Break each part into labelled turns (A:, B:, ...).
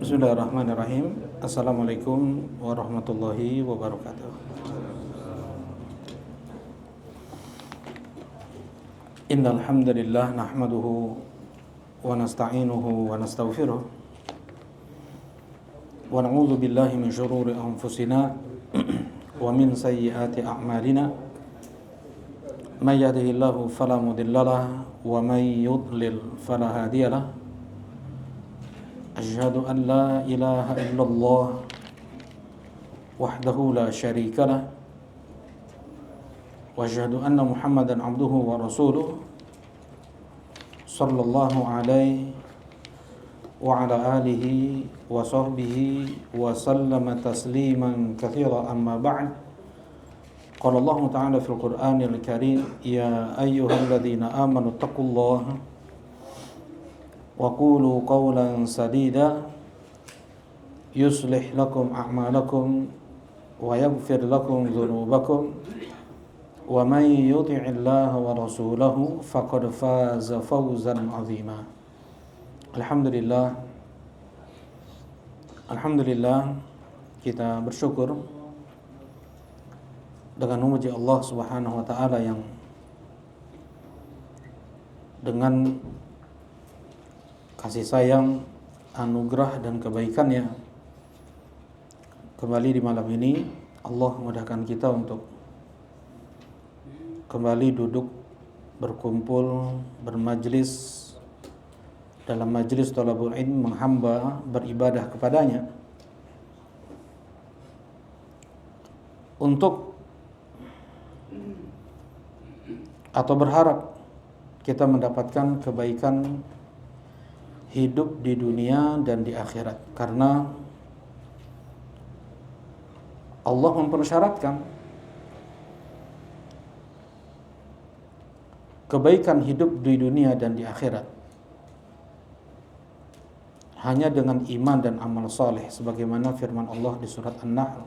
A: Bismillahirrahmanirrahim. Assalamualaikum warahmatullahi wabarakatuh. Innal hamdalillah nahmaduhu wa nasta'inuhu wa nastaghfiruh wa na'udzu billahi min shururi anfusina wa min sayyiati a'malina. May yahdihillahu fala mudilla lahu wa may yudlil fala hadiya lahu. أشهد أن لا إله إلا الله وحده لا شريك له وأشهد أن محمدا عبده ورسوله صلى الله عليه وعلى آله وصحبه وسلم تسليما كثيرا أما بعد قال الله تعالى في القرآن الكريم يا أيها الذين آمنوا اتقوا الله وقولوا قولا سديدا يصلح لكم أعمالكم ويغفر لكم ذنوبكم ومن يطع الله ورسوله فقد فاز فوزا عظيما. Alhamdulillah kita bersyukur dengan memuji Allah Subhanahu wa taala yang dengan kasih sayang, anugerah dan kebaikannya kembali di malam ini Allah memudahkan kita untuk kembali duduk berkumpul bermajlis dalam majlis thalabul ilm, menghamba beribadah kepadanya untuk atau berharap kita mendapatkan kebaikan hidup di dunia dan di akhirat, karena Allah mempersyaratkan kebaikan hidup di dunia dan di akhirat hanya dengan iman dan amal saleh, sebagaimana firman Allah di surat An-Nahl,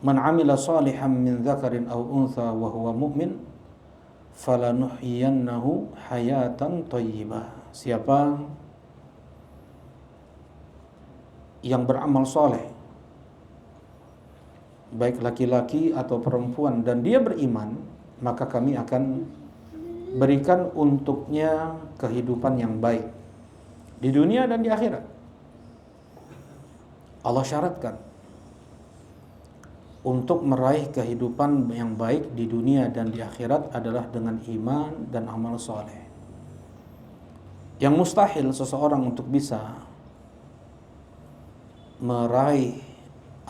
A: "Man 'amila shalihan min dzakarin aw untha wa huwa mu'min falanuhyiyannahu hayatan thayyibah." Siapa yang beramal soleh, baik laki-laki atau perempuan, dan dia beriman, maka kami akan berikan untuknya kehidupan yang baik di dunia dan di akhirat. Allah syaratkan untuk meraih kehidupan yang baik di dunia dan di akhirat adalah dengan iman dan amal soleh. Yang mustahil seseorang untuk bisa meraih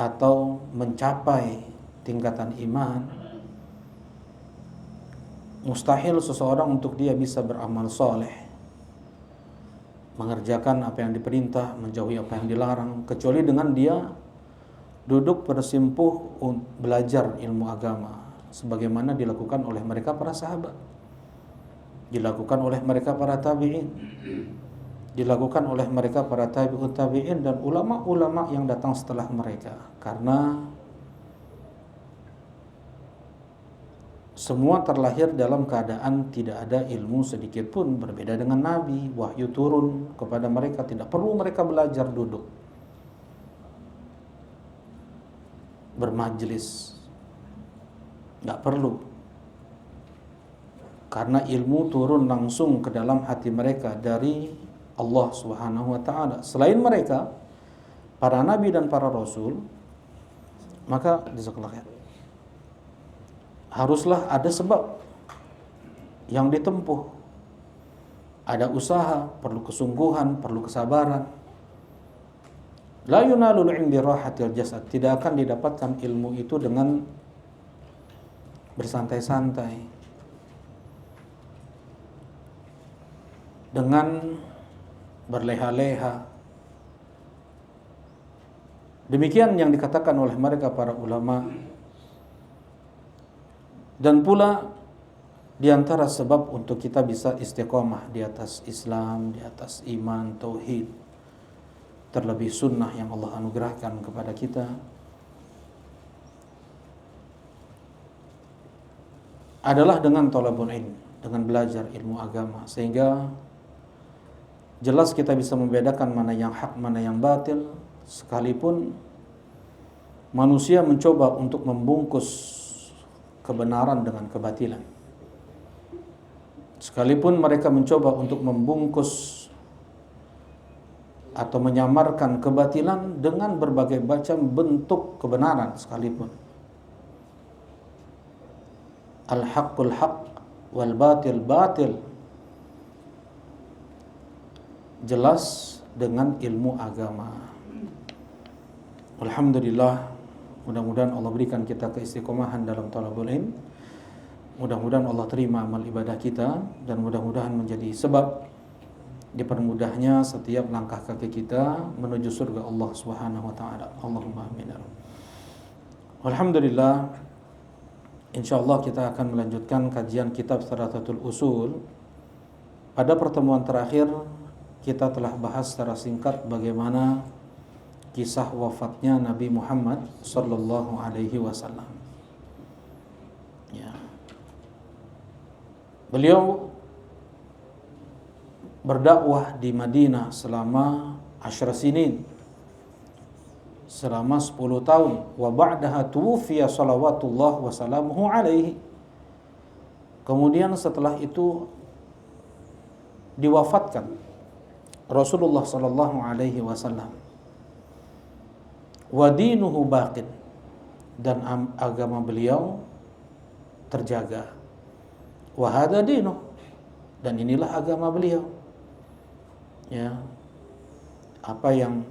A: atau mencapai tingkatan iman, mustahil seseorang untuk dia bisa beramal soleh, mengerjakan apa yang diperintah, menjauhi apa yang dilarang, kecuali dengan dia duduk bersimpuh belajar ilmu agama, sebagaimana dilakukan oleh mereka para sahabat, dilakukan oleh mereka para tabi'in, dilakukan oleh mereka para tabi'ut tabi'in dan ulama-ulama yang datang setelah mereka. Karena semua terlahir dalam keadaan tidak ada ilmu sedikit pun. Berbeda dengan Nabi, wahyu turun kepada mereka, tidak perlu mereka belajar duduk bermajlis, nggak perlu, karena ilmu turun langsung ke dalam hati mereka dari Allah Subhanahu wa taala. Selain mereka, para nabi dan para rasul, maka haruslah ada sebab yang ditempuh. Ada usaha, perlu kesungguhan, perlu kesabaran. La yunalul ilm bi rahatil jasad. Tidak akan didapatkan ilmu itu dengan bersantai-santai, dengan berleha-leha. Demikian yang dikatakan oleh mereka para ulama. Dan pula di antara sebab untuk kita bisa istiqomah di atas Islam, di atas iman, tauhid, terlebih sunnah yang Allah anugerahkan kepada kita, adalah dengan thalabul ilm, dengan belajar ilmu agama, sehingga jelas kita bisa membedakan mana yang hak, mana yang batil, sekalipun manusia mencoba untuk membungkus kebenaran dengan kebatilan. Sekalipun mereka mencoba untuk membungkus atau menyamarkan kebatilan dengan berbagai macam bentuk kebenaran sekalipun. Al-haqqul haqq wal batil batil. Jelas dengan ilmu agama. Alhamdulillah, mudah-mudahan Allah berikan kita keistiqomahan dalam thalabul ilm. Mudah-mudahan Allah terima amal ibadah kita, dan mudah-mudahan menjadi sebab dipermudahnya setiap langkah kaki kita menuju surga Allah Subhanahu wa taala. Allahumma amin. Alhamdulillah, insyaallah kita akan melanjutkan kajian kitab Thalathatul Usul. Pada pertemuan terakhir kita telah bahas secara singkat bagaimana kisah wafatnya Nabi Muhammad sallallahu alaihi wasallam. Ya. Beliau berdakwah di Madinah selama 10 sinin, selama 10 tahun. Wa ba'daha tuwfiya salawatullah wa salamuhu alaihi. Kemudian setelah itu diwafatkan Rasulullah sallallahu alaihi wasallam. Wa dinuhu baqin, dan agama beliau terjaga. Wa hadha dinuh, dan inilah agama beliau. Ya, apa yang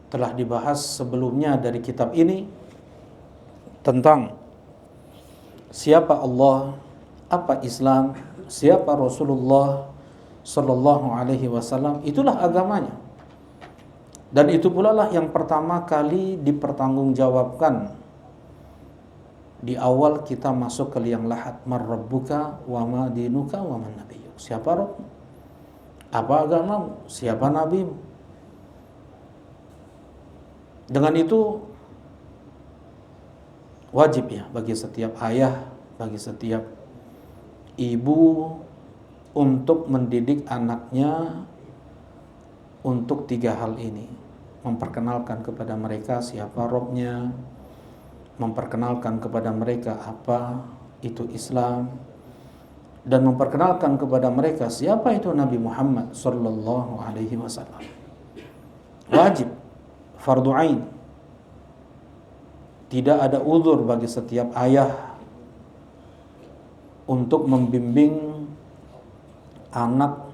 A: telah dibahas sebelumnya dari kitab ini tentang siapa Allah, apa Islam, siapa Rasulullah sallallahu alaihi wasallam, itulah agamanya. Dan itu pula lah yang pertama kali dipertanggungjawabkan di awal kita masuk ke liang lahat. Man rabbuka wa ma dinuka wa man nabiyyuk. Siapa Rabbmu? Apa agamamu? Siapa nabimu? Dengan itu wajib ya bagi setiap ayah, bagi setiap ibu untuk mendidik anaknya untuk 3 hal ini. Memperkenalkan kepada mereka siapa Rabbnya, memperkenalkan kepada mereka apa itu Islam, dan memperkenalkan kepada mereka siapa itu Nabi Muhammad sallallahu alaihi wasallam. Wajib, fardu ain. Tidak ada uzur bagi setiap ayah untuk membimbing anak.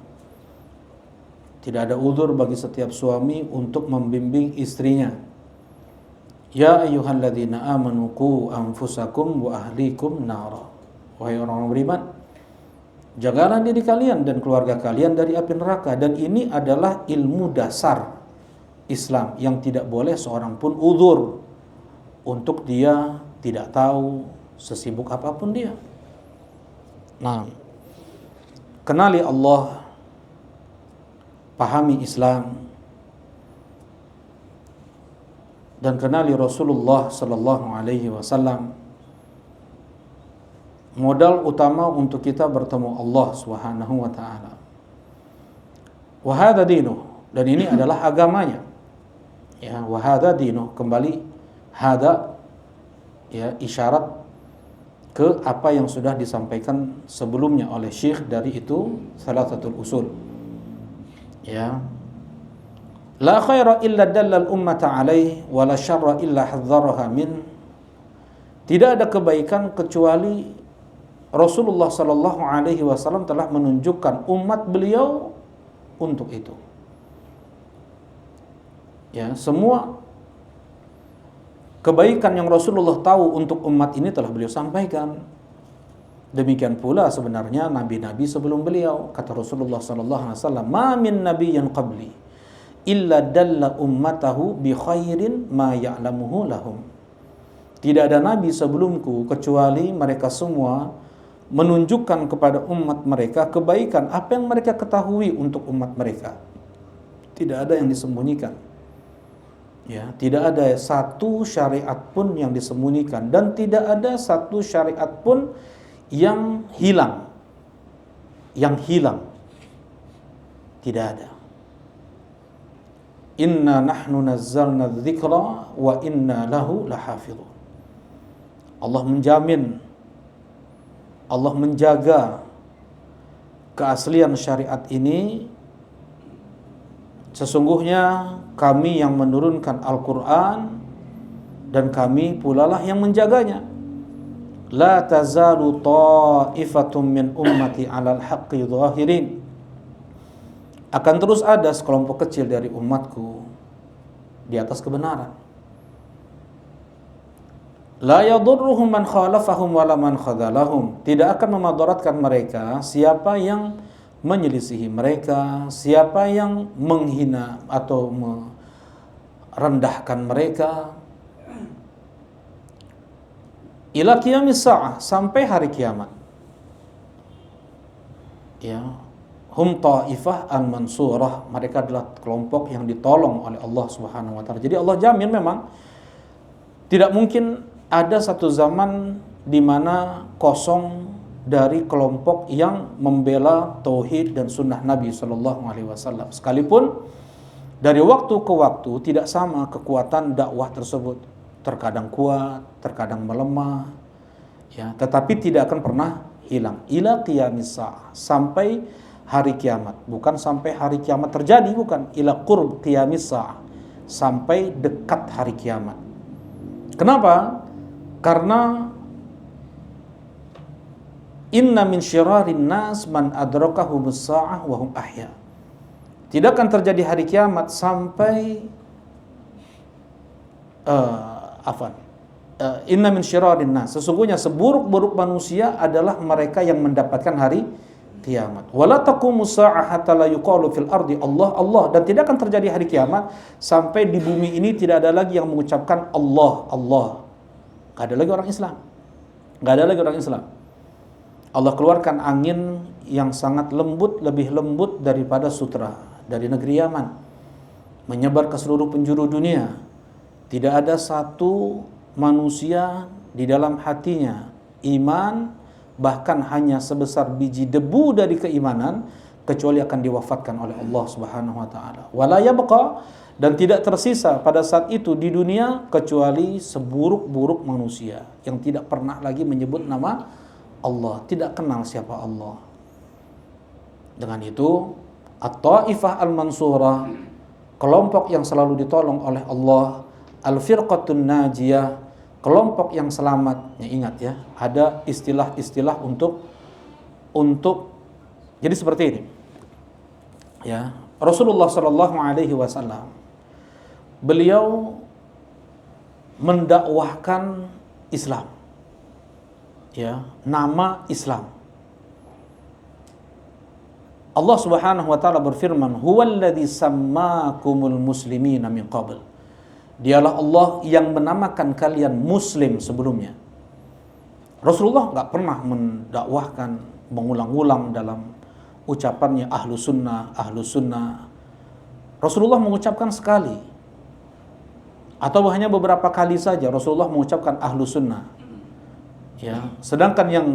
A: Tidak ada uzur bagi setiap suami untuk membimbing istrinya. Ya ayyuhalladzina amanu qu anfusakum wa ahlikum nara. Wahai orang beriman, jagalah diri kalian dan keluarga kalian dari api neraka. Dan ini adalah ilmu dasar Islam yang tidak boleh seorang pun uzur untuk dia tidak tahu, sesibuk apapun dia. Nah, kenali Allah, pahami Islam, dan kenali Rasulullah sallallahu alaihi wasallam. Modal utama untuk kita bertemu Allah Subhanahu wa taala. Wa hadza dinuh, dan ini adalah agamanya. Ya, wa hadza dinuh, kembali hada ya isyarat ke apa yang sudah disampaikan sebelumnya oleh Syekh dari itu Thalathatul Usul. Ya. La khaira illa dallal ummata alaih wa la syarra illa hadzaraha min. Tidak ada kebaikan kecuali Rasulullah sallallahu alaihi wasallam telah menunjukkan umat beliau untuk itu. Ya, semua kebaikan yang Rasulullah tahu untuk umat ini telah beliau sampaikan. Demikian pula sebenarnya nabi-nabi sebelum beliau. Kata Rasulullah sallallahu alaihi wasallam, "Ma min nabiyyin qabli illa dalla ummatahu bi khairin ma ya'lamuhu lahum." Tidak ada nabi sebelumku kecuali mereka semua menunjukkan kepada umat mereka kebaikan apa yang mereka ketahui untuk umat mereka. Tidak ada yang disembunyikan. Ya, tidak ada satu syariat pun yang disembunyikan, dan tidak ada satu syariat pun yang hilang. Yang hilang. Tidak ada. Inna nahnu nazzalna dzikra wa inna lahu lahafizun. Allah menjamin, Allah menjaga keaslian syariat ini. Sesungguhnya kami yang menurunkan Al-Quran dan kami pula lah yang menjaganya. La tazalu ta'ifatum min ummati 'alal haqqi zahirin. Akan terus ada sekelompok kecil dari umatku di atas kebenaran. La yadurruhum man khalafahum wala man khadalahum. Tidak akan memadaratkan mereka siapa yang menyelisihi mereka, siapa yang menghina atau merendahkan mereka. Ila qiyamis sa'ah, sampai hari kiamat. Ya, hum ta'ifah al-mansurah, mereka adalah kelompok yang ditolong oleh Allah Subhanahu wa taala. Jadi Allah jamin memang tidak mungkin ada satu zaman di mana kosong dari kelompok yang membela tauhid dan sunnah Nabi sallallahu alaihi wasallam. Sekalipun dari waktu ke waktu tidak sama kekuatan dakwah tersebut. Terkadang kuat, terkadang melemah, ya, tetapi tidak akan pernah hilang. Ila qiyamis sa'ah, sampai hari kiamat. Bukan sampai hari kiamat terjadi, bukan. Ila qurb qiyamis sa'ah, sampai dekat hari kiamat. Kenapa? Karena inna min syirarin nas man adrakahumus sa'ah wa hum ahya. Tidak akan terjadi hari kiamat sampai inna min syirarin nas, sesungguhnya seburuk-buruk manusia adalah mereka yang mendapatkan hari kiamat. Wala taqumus sa'ah hatta la yuqalu fil ardi Allah Allah, dan tidak akan terjadi hari kiamat sampai di bumi ini tidak ada lagi yang mengucapkan Allah Allah. Enggak ada lagi orang Islam. Enggak ada lagi orang Islam. Allah keluarkan angin yang sangat lembut, lebih lembut daripada sutra dari negeri Yaman, menyebar ke seluruh penjuru dunia. Tidak ada satu manusia di dalam hatinya iman, bahkan hanya sebesar biji debu dari keimanan, kecuali akan diwafatkan oleh Allah Subhanahu wa taala. Wala yabqa, dan tidak tersisa pada saat itu di dunia kecuali seburuk-buruk manusia yang tidak pernah lagi menyebut nama Allah, tidak kenal siapa Allah. Dengan itu, at-taifah al-mansurah, kelompok yang selalu ditolong oleh Allah, al-firqatun najiyah, kelompok yang selamat. Ya, ingat ya, ada istilah-istilah untuk jadi seperti ini. Ya, Rasulullah sallallahu alaihi wasallam beliau mendakwahkan Islam. Ya, nama Islam. Allah Subhanahu wa taala berfirman, "Huwallazi sammakumul muslimina min qabl." Dialah Allah yang menamakan kalian muslim sebelumnya. Rasulullah nggak pernah mendakwahkan mengulang-ulang dalam ucapannya ahlu sunnah, ahlu sunnah. Rasulullah mengucapkan sekali atau hanya beberapa kali saja Rasulullah mengucapkan ahlu sunnah. Ya, sedangkan yang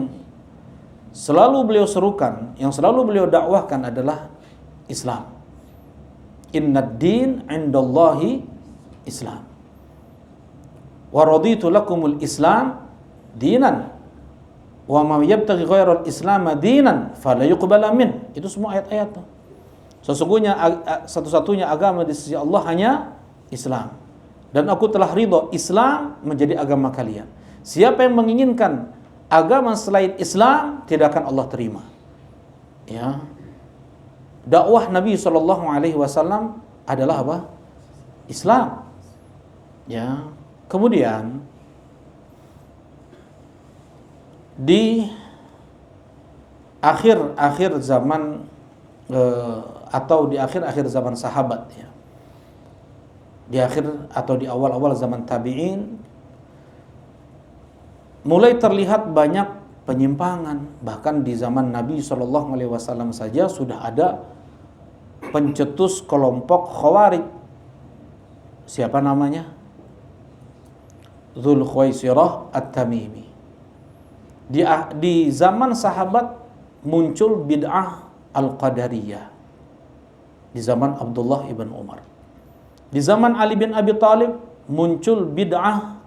A: selalu beliau serukan, yang selalu beliau dakwahkan adalah Islam. Innad din 'indallahi Islam. Wa raditu lakumul Islam dinan wa ma yabtaghi ghairal Islam dinan fala yuqbala min. Itu semua ayat-ayat. Sesungguhnya satu-satunya agama di sisi Allah hanya Islam. Dan aku telah ridho Islam menjadi agama kalian. Siapa yang menginginkan agama selain Islam tidak akan Allah terima. Ya. Dakwah Nabi sallallahu alaihi wasallam adalah apa? Islam. Ya, kemudian di akhir zaman atau di akhir zaman sahabat, ya, di akhir atau di awal-awal zaman tabi'in, mulai terlihat banyak penyimpangan. Bahkan di zaman Nabi Shallallahu Alaihi Wasallam saja sudah ada pencetus kelompok Khawarij. Siapa namanya? Dzul Khuwaisirah At-Tamimi. Di zaman sahabat muncul bid'ah Al-Qadariyah. di zaman Abdullah ibn Umar. Di zaman Ali bin Abi Thalib muncul bid'ah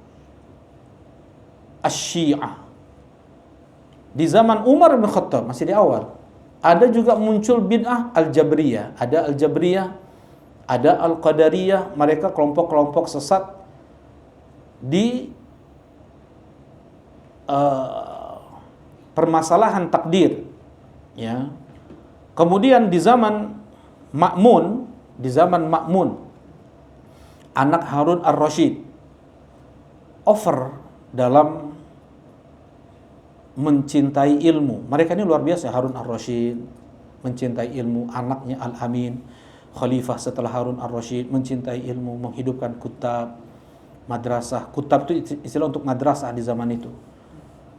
A: asy-Syiah. Di zaman Umar bin Khattab, masih di awal, ada juga muncul bid'ah al-Jabriyah. Ada al-Jabriyah, ada al-Qadariyah, mereka kelompok-kelompok sesat di permasalahan takdir. Ya. Kemudian di zaman Ma'mun, anak Harun ar-Rasyid, over dalam mencintai ilmu. Mereka ini luar biasa. Harun ar-Rasyid mencintai ilmu, anaknya Al-Amin, khalifah setelah Harun ar-Rasyid, mencintai ilmu, menghidupkan kutab, madrasah. Kutab itu istilah untuk madrasah di zaman itu.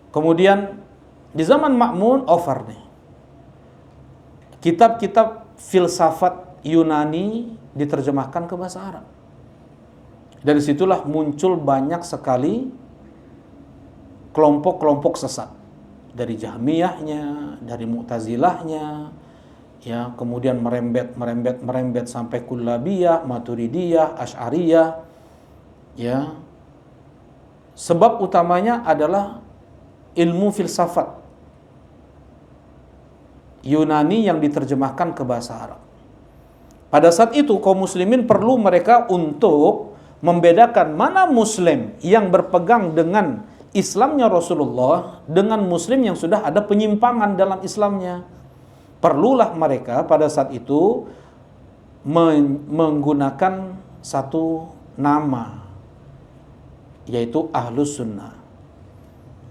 A: Kemudian di zaman Ma'mun over nih. Kitab-kitab filsafat Yunani diterjemahkan ke bahasa Arab. Dari situlah muncul banyak sekali kelompok-kelompok sesat. Dari Jahmiyahnya, dari Mu'tazilahnya, ya, kemudian merembet sampai Kullabiyah, Maturidiyah, Asy'ariyah, ya. Sebab utamanya adalah ilmu filsafat Yunani yang diterjemahkan ke bahasa Arab. Pada saat itu kaum muslimin perlu mereka untuk membedakan mana muslim yang berpegang dengan Islamnya Rasulullah dengan muslim yang sudah ada penyimpangan dalam Islamnya. Perlulah mereka pada saat itu menggunakan satu nama, yaitu Ahlus Sunnah.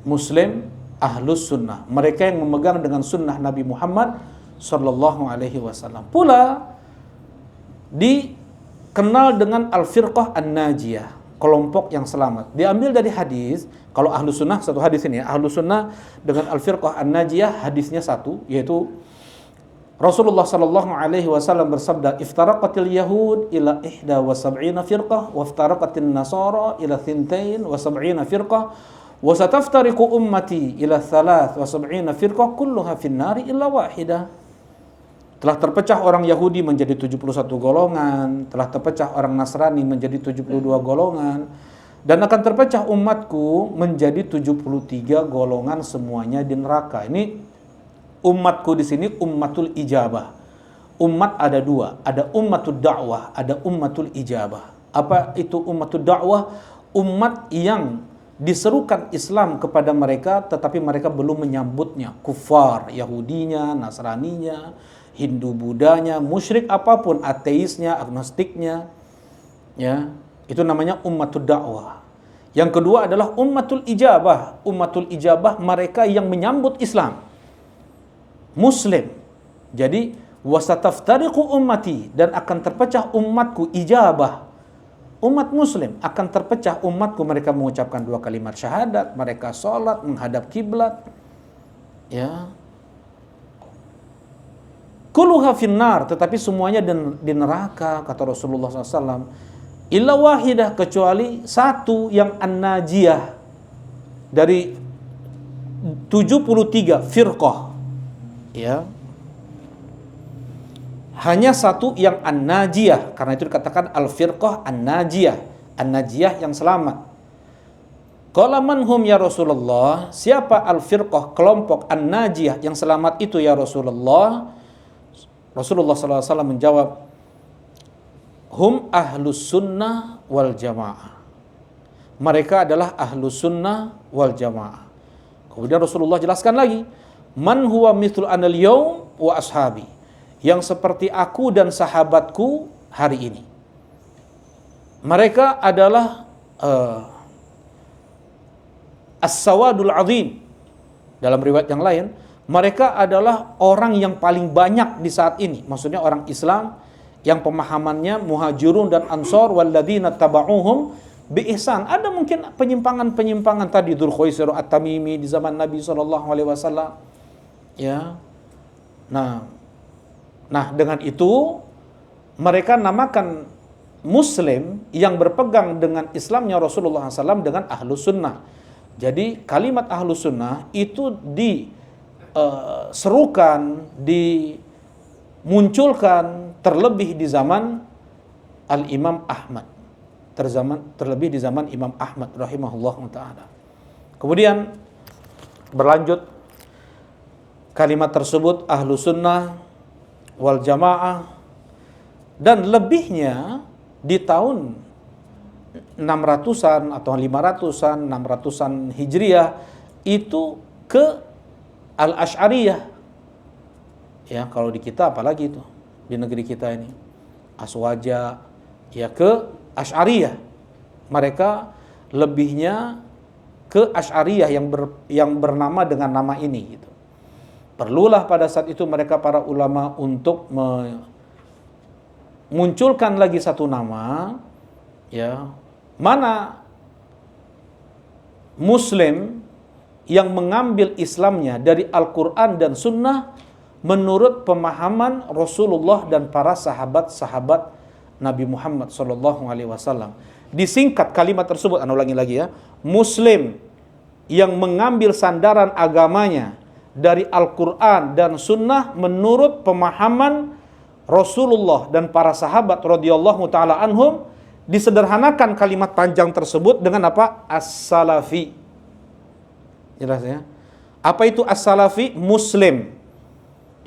A: Muslim Ahlus Sunnah, mereka yang memegang dengan sunnah Nabi Muhammad sallallahu alaihi wasallam. Pula dikenal dengan Al-Firqah An-Najiyah, kelompok yang selamat. Diambil dari hadis, kalau Ahlus Sunnah satu hadis ini ya, Ahlus Sunnah dengan Al-Firqah An-Najiyah hadisnya satu, yaitu Rasulullah sallallahu alaihi wasallam bersabda, "Iftaraqatil yahud ila 71 firqah wa iftaraqatin nasara ila 72 firqah wa sataftariqu ummati ila 73 firqah kulluha finnari illa wahidah." Telah terpecah orang Yahudi menjadi 71 golongan, telah terpecah orang Nasrani menjadi 72 golongan, dan akan terpecah umatku menjadi 73 golongan, semuanya di neraka. Ini umatku di sini ummatul ijabah. Umat ada dua, ada ummatul da'wah, ada ummatul ijabah. Apa itu ummatul da'wah? Umat yang diserukan Islam kepada mereka tetapi mereka belum menyambutnya. Kufar, Yahudinya, Nasraninya, Hindu, Budanya, musyrik apapun, ateisnya, agnostiknya, ya, itu namanya ummatul da'wah. Yang kedua adalah ummatul ijabah. Ummatul ijabah mereka yang menyambut Islam, Muslim. Jadi wasataftariqu ummati, dan akan terpecah umatku, ijabah. Umat Muslim akan terpecah umatku, mereka mengucapkan 2 kalimat syahadat, mereka sholat menghadap kiblat, ya. Kulluha finnar, tetapi semuanya di neraka, kata Rasulullah SAW. Illa wahidah, kecuali satu yang an-najiyah dari 73 firqah, ya. Hanya satu yang an-najiyah, karena itu dikatakan al-firqah an-najiyah, an-najiyah yang selamat. Qala man hum ya Rasulullah, siapa al-firqah, kelompok an-najiyah yang selamat itu ya Rasulullah? Rasulullah SAW menjawab, hum ahlus sunnah wal jamaah. Mereka adalah ahlus sunnah wal jamaah. Kemudian Rasulullah jelaskan lagi, man huwa mithlu anal yaum wa ashabi, yang seperti aku dan sahabatku hari ini. Mereka adalah as-sawadul azim. Dalam riwayat yang lain, mereka adalah orang yang paling banyak di saat ini. Maksudnya orang Islam yang pemahamannya muhajirun dan ansor walladzina taba'uhum bi ihsan. Ada mungkin penyimpangan-penyimpangan tadi, Dzulkhuwaisir at-Tamimi di zaman Nabi SAW. Ya. Nah, dengan itu mereka namakan Muslim yang berpegang dengan Islamnya Rasulullah SAW dengan Ahlus Sunnah. Jadi kalimat Ahlus Sunnah itu diserukan, dimunculkan terlebih di zaman Al-Imam Ahmad. Terlebih di zaman Imam Ahmad rahimahullah ta'ala. Kemudian berlanjut kalimat tersebut ahlu sunnah wal jamaah, dan lebihnya di tahun 600-an atau 500-an, 600-an Hijriah itu ke Al-Asy'ariyah. Ya, kalau di kita apalagi itu di negeri kita ini Aswaja, ya ke Asy'ariyah. Mereka lebihnya ke Asy'ariyah yang bernama dengan nama ini gitu. Perlulah pada saat itu mereka para ulama untuk memunculkan lagi satu nama, ya, mana Muslim yang mengambil Islamnya dari Al-Quran dan Sunnah menurut pemahaman Rasulullah dan para sahabat-sahabat Nabi Muhammad SAW. Disingkat kalimat tersebut, anda ulangi lagi ya, Muslim yang mengambil sandaran agamanya dari Al-Quran dan Sunnah menurut pemahaman Rasulullah dan para sahabat radhiyallahu ta'ala anhum. Disederhanakan kalimat panjang tersebut dengan apa? As-Salafi. Jelas ya? Apa itu As-Salafi? Muslim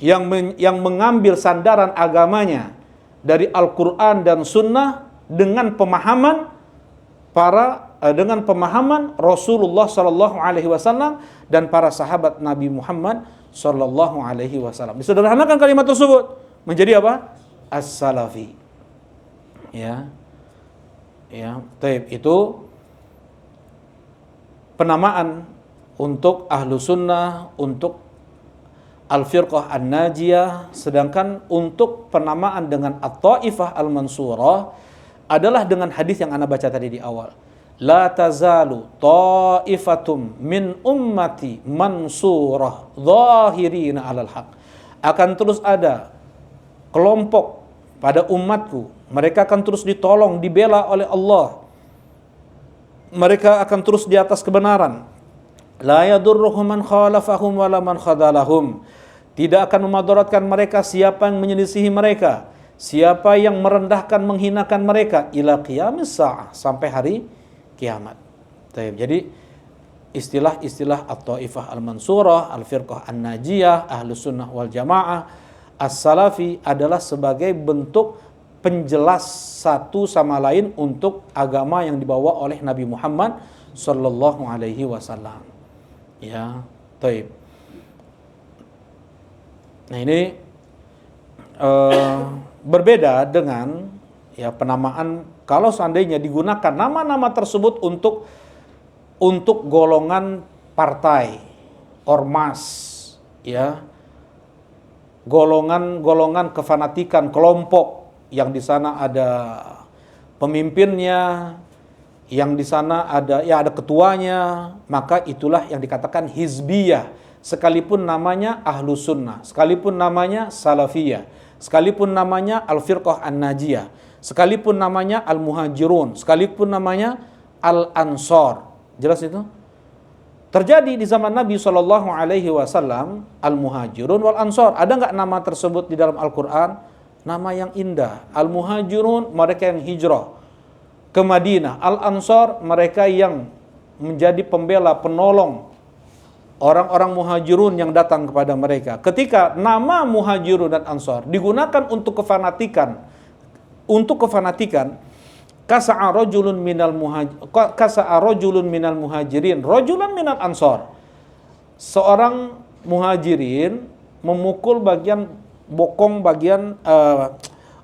A: yang mengambil sandaran agamanya dari Al-Quran dan Sunnah dengan pemahaman Rasulullah Sallallahu Alaihi Wasallam dan para sahabat Nabi Muhammad Sallallahu Alaihi Wasallam. Disederhanakan kalimat tersebut menjadi apa? As-Salafi. Ya, taib itu penamaan untuk ahlu sunnah, untuk al-firqah an-najiyah. Sedangkan untuk penamaan dengan at-taifah al-mansurah adalah dengan hadis yang anda baca tadi di awal. La tazalu ta'ifatum min ummati mansurah zahirina alal haq. Akan terus ada kelompok pada umatku, mereka akan terus ditolong, dibela oleh Allah. Mereka akan terus di atas kebenaran. La yadurruhum man khalafahum wala man khadalahum. Tidak akan memadaratkan mereka siapa yang menyelisihi mereka, siapa yang merendahkan, menghinakan mereka, ila qiyamis sa'ah, sampai hari kiamat. Jadi istilah-istilah at-taifah al-mansurah, al-firqah an-najiyah, ahlus sunnah wal jamaah, as-salafi adalah sebagai bentuk penjelas satu sama lain untuk agama yang dibawa oleh Nabi Muhammad sallallahu alaihi wasallam. Ya, taib. Nah, ini berbeda dengan ya penamaan kalau seandainya digunakan nama-nama tersebut untuk golongan partai, ormas, ya, golongan kefanatikan, kelompok yang di sana ada pemimpinnya, yang di sana ada ketuanya, maka itulah yang dikatakan hizbiyah. Sekalipun namanya ahlu sunnah, sekalipun namanya salafiyah, sekalipun namanya al-firqah an-najiyah, sekalipun namanya al-muhajirun, sekalipun namanya al-ansor. Jelas itu? Terjadi di zaman Nabi SAW, al-muhajirun wal-ansor. Ada nggak nama tersebut di dalam Al-Quran? Nama yang indah. Al-muhajirun, mereka yang hijrah ke Madinah. Al-ansor, mereka yang menjadi pembela, penolong orang-orang muhajirun yang datang kepada mereka. Ketika nama muhajirun dan ansor digunakan untuk kefanatikan, kasa'a rajulun minal muhajirin rajulan minal ansor. Seorang muhajirin memukul bokong bagian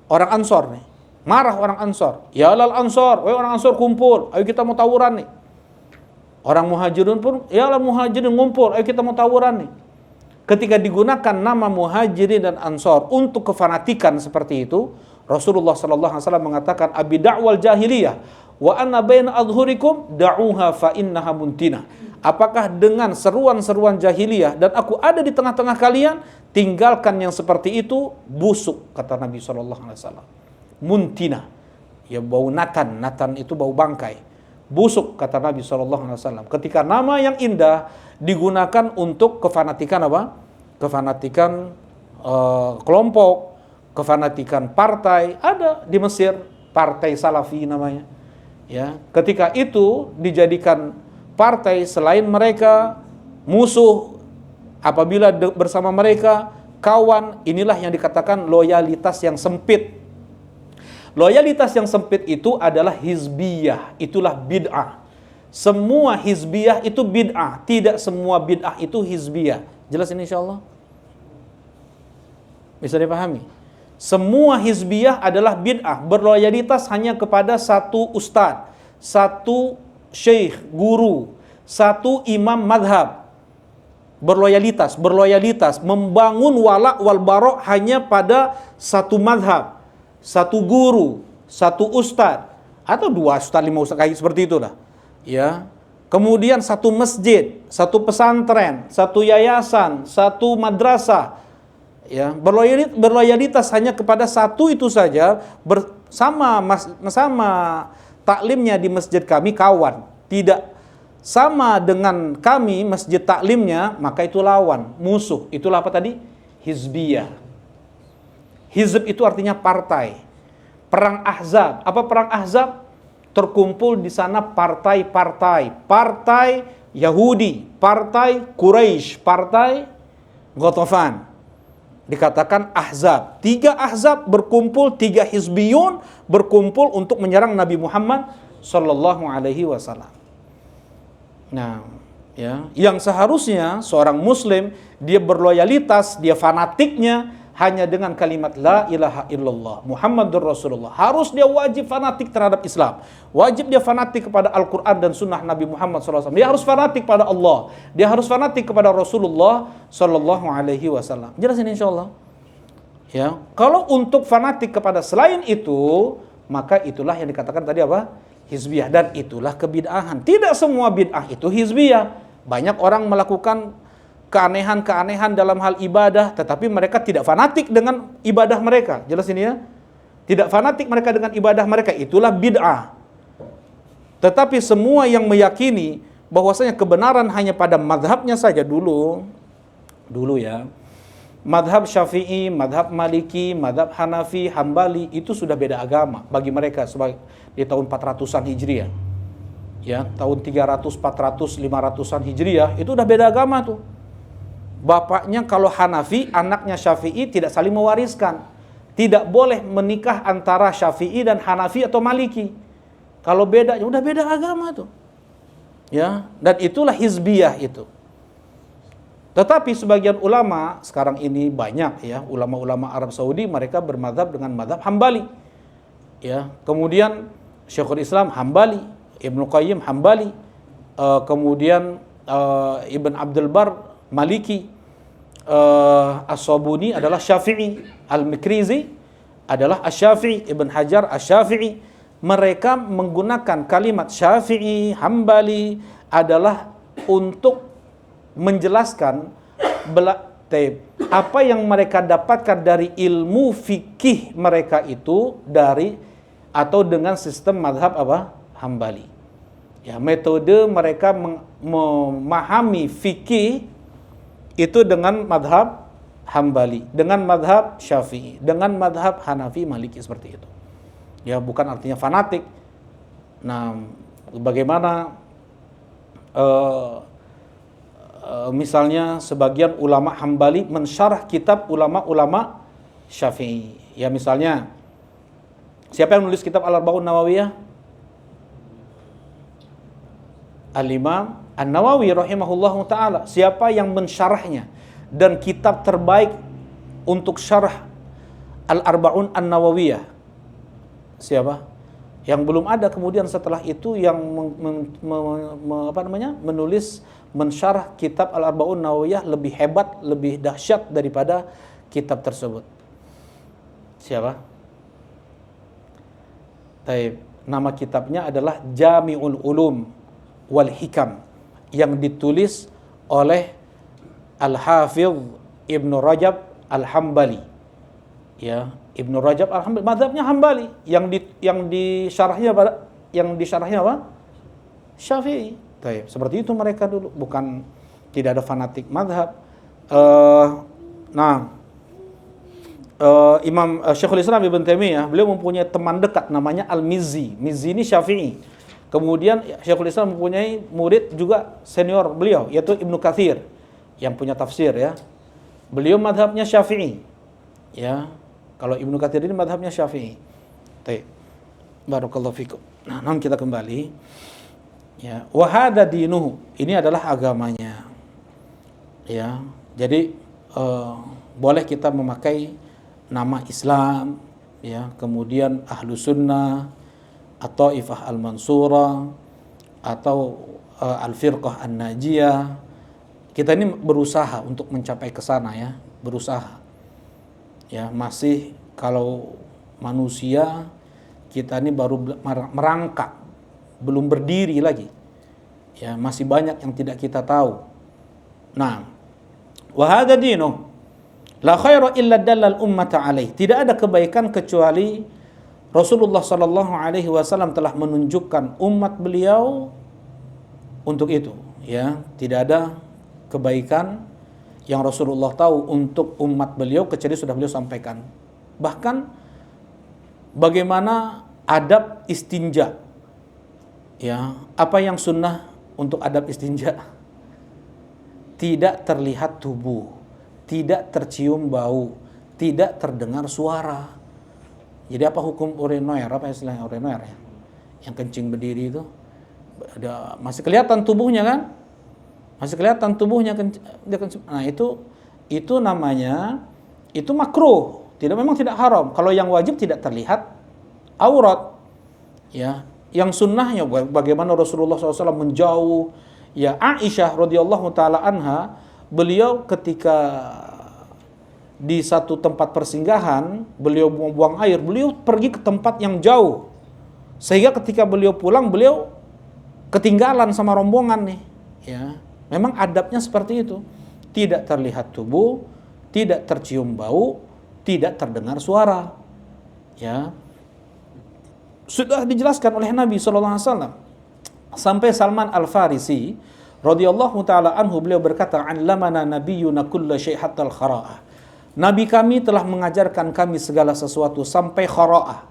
A: orang ansor nih. Marah orang ansor. Ya lal ansor, wahai orang ansor kumpul, ayo kita mau tawuran nih. Orang muhajirun pun, ya lal muhajirin ngumpul, ayo kita mau tawuran nih. Ketika digunakan nama muhajirin dan ansor untuk kefanatikan seperti itu, Rasulullah sallallahu alaihi wasallam mengatakan abi da'wal jahiliyah wa anna baina adhurikum da'uha fa innaha muntina. Apakah dengan seruan-seruan jahiliyah dan aku ada di tengah-tengah kalian, tinggalkan yang seperti itu, busuk, kata Nabi sallallahu alaihi wasallam. Muntina, ya bau natan itu bau bangkai. Busuk, kata Nabi sallallahu alaihi wasallam. Ketika nama yang indah digunakan untuk kefanatikan apa? Kefanatikan kelompok, kefanatikan partai, ada di Mesir partai Salafi namanya. Ya, ketika itu dijadikan partai selain mereka musuh, apabila bersama mereka kawan, inilah yang dikatakan loyalitas yang sempit. Loyalitas yang sempit itu adalah hizbiyah, itulah bid'ah. Semua hizbiyah itu bid'ah, tidak semua bid'ah itu hizbiyah. Jelas ini insyaallah? Bisa dipahami? Semua hizbiyah adalah bid'ah, berloyalitas hanya kepada satu ustadz, satu syekh, guru, satu imam madhab. Berloyalitas, membangun wala wal bara hanya pada satu madhab, satu guru, satu ustadz, atau dua ustadz, lima ustadz, kayak seperti itulah. Ya. Kemudian satu masjid, satu pesantren, satu yayasan, satu madrasah. Ya, berloyalitas hanya kepada satu itu saja, bersama taklimnya di masjid kami kawan, tidak sama dengan kami masjid taklimnya, maka itu lawan, musuh. Itulah apa tadi? Hizbiyah. Hizb itu artinya partai. Perang Ahzab. Apa perang Ahzab? Terkumpul di sana partai-partai. Partai Yahudi, partai Quraisy, partai Ghatafan. Dikatakan Ahzab. 3 Ahzab berkumpul, 3 Hizbiyun berkumpul untuk menyerang Nabi Muhammad sallallahu alaihi wasallam. Nah, ya, yang seharusnya seorang muslim dia berloyalitas, dia fanatiknya hanya dengan kalimat la ilaha illallah Muhammadur Rasulullah. Harus dia wajib fanatik terhadap Islam. Wajib dia fanatik kepada Al-Quran dan sunnah Nabi Muhammad SAW. Dia harus fanatik pada Allah. Dia harus fanatik kepada Rasulullah Sallallahu Alaihi Wasallam. Jelas ini insyaallah. Ya, kalau untuk fanatik kepada selain itu, maka itulah yang dikatakan tadi apa? Hizbiyah, dan itulah kebid'ahan. Tidak semua bid'ah itu hizbiyah. Banyak orang melakukan keanehan-keanehan dalam hal ibadah, tetapi mereka tidak fanatik dengan ibadah mereka. Jelas ini ya? Tidak fanatik mereka dengan ibadah mereka, itulah bid'ah. Tetapi semua yang meyakini bahwasanya kebenaran hanya pada madhabnya saja dulu ya. Madhab Syafi'i, madhab Maliki, madhab Hanafi, Hambali, itu sudah beda agama bagi mereka di tahun 400-an Hijriah. Ya, tahun 300, 400, 500-an Hijriah, itu udah beda agama tuh. Bapaknya kalau Hanafi, anaknya Syafi'i tidak saling mewariskan. Tidak boleh menikah antara Syafi'i dan Hanafi atau Maliki. Kalau beda, ya udah beda agama tuh. Ya, dan itulah hizbiyah itu. Tetapi sebagian ulama sekarang ini banyak ya, ulama-ulama Arab Saudi mereka bermadzhab dengan madzhab Hambali. Ya, kemudian Syekhul Islam Hambali, Ibnu Qayyim Hambali, kemudian Ibn Abdul Bar Maliki, As-Sabuni adalah Syafi'i, Al-Mikrizi adalah Asy-Syafi'i, Ibn Hajar Asy-Syafi'i. Mereka menggunakan kalimat Syafi'i, Hambali adalah untuk menjelaskan apa yang mereka dapatkan dari ilmu fikih mereka itu dari atau dengan sistem madhab apa? Hambali. Ya, metode mereka memahami fikih itu dengan madhab Hambali, dengan madhab Syafi'i, dengan madhab Hanafi, Maliki, seperti itu. Ya, bukan artinya fanatik. Nah, bagaimana misalnya sebagian ulama Hambali mensyarah kitab ulama-ulama Syafi'i. Ya, misalnya siapa yang menulis kitab Al-Arba'un Nawawiyah? Al-Imam An-Nawawi rahimahullahu ta'ala. Siapa yang mensyarahnya? Dan kitab terbaik untuk syarah Al-Arba'un An-Nawawiyah, siapa? Yang belum ada kemudian setelah itu yang menulis, mensyarah kitab Al-Arba'un Nawawiyah lebih hebat, lebih dahsyat daripada kitab tersebut. Siapa? Taib. Nama kitabnya adalah Jami'ul Ulum wal Hikam, yang ditulis oleh Al-Hafidh Ibnu Rajab Al-Hambali. Ya, Ibnu Rajab Al-Hambali, mazhabnya Hambali, yang disyarahnya apa? Syafi'i. Taib. Seperti itu mereka dulu, bukan, tidak ada fanatik mazhab. Nah, Syekhul Islam Ibn Taimiyah, beliau mempunyai teman dekat namanya Al-Mizzi. Mizzi ini Syafi'i. Kemudian Syekhul Islam mempunyai murid juga senior beliau, yaitu Ibnu Katsir yang punya tafsir ya. Beliau madhabnya Syafi'i. Ya. Kalau Ibnu Katsir ini madhabnya Syafi'i. Baik. Barakallahu fikum. Nah, kita kembali. Ya, wa hadza dinuhu. Ini adalah agamanya. Ya. Jadi boleh kita memakai nama Islam, ya, kemudian Ahlu Sunnah, atau Ifah Al-Mansurah, atau Al-Firqah An-Najiyah. Kita ini berusaha untuk mencapai ke sana ya, berusaha. Ya, masih kalau manusia kita ini baru merangkak, belum berdiri lagi. Ya, masih banyak yang tidak kita tahu. Nah, wa hadza dinu la khaira illa dallal ummata alaih. Tidak ada kebaikan kecuali Rasulullah sallallahu alaihi wasallam telah menunjukkan umat beliau untuk itu, ya. Tidak ada kebaikan yang Rasulullah tahu untuk umat beliau kecuali sudah beliau sampaikan. Bahkan bagaimana adab istinja. Ya, apa yang sunnah untuk adab istinja? Tidak terlihat tubuh, tidak tercium bau, tidak terdengar suara. Jadi apa hukum urinoir? Apa istilahnya urinoir ya? Yang kencing berdiri itu masih kelihatan tubuhnya kan? Masih kelihatan tubuhnya kencing. Nah, itu namanya itu makruh. Memang tidak haram. Kalau yang wajib tidak terlihat aurat. Ya, yang sunnahnya bagaimana Rasulullah SAW menjauh. Ya, Aisyah radhiyallahu taala anha, beliau ketika di satu tempat persinggahan, beliau buang air, beliau pergi ke tempat yang jauh. Sehingga ketika beliau pulang, beliau ketinggalan sama rombongan nih. Ya, memang adabnya seperti itu. Tidak terlihat tubuh, tidak tercium bau, tidak terdengar suara. Ya. Sudah dijelaskan oleh Nabi sallallahu alaihi wasallam. Sampai Salman Al-Farisi radhiyallahu taala anhu, beliau berkata, "Allamana nabiyyuna kulla syai' hatta al-khara'ah." Nabi kami telah mengajarkan kami segala sesuatu sampai khara'ah.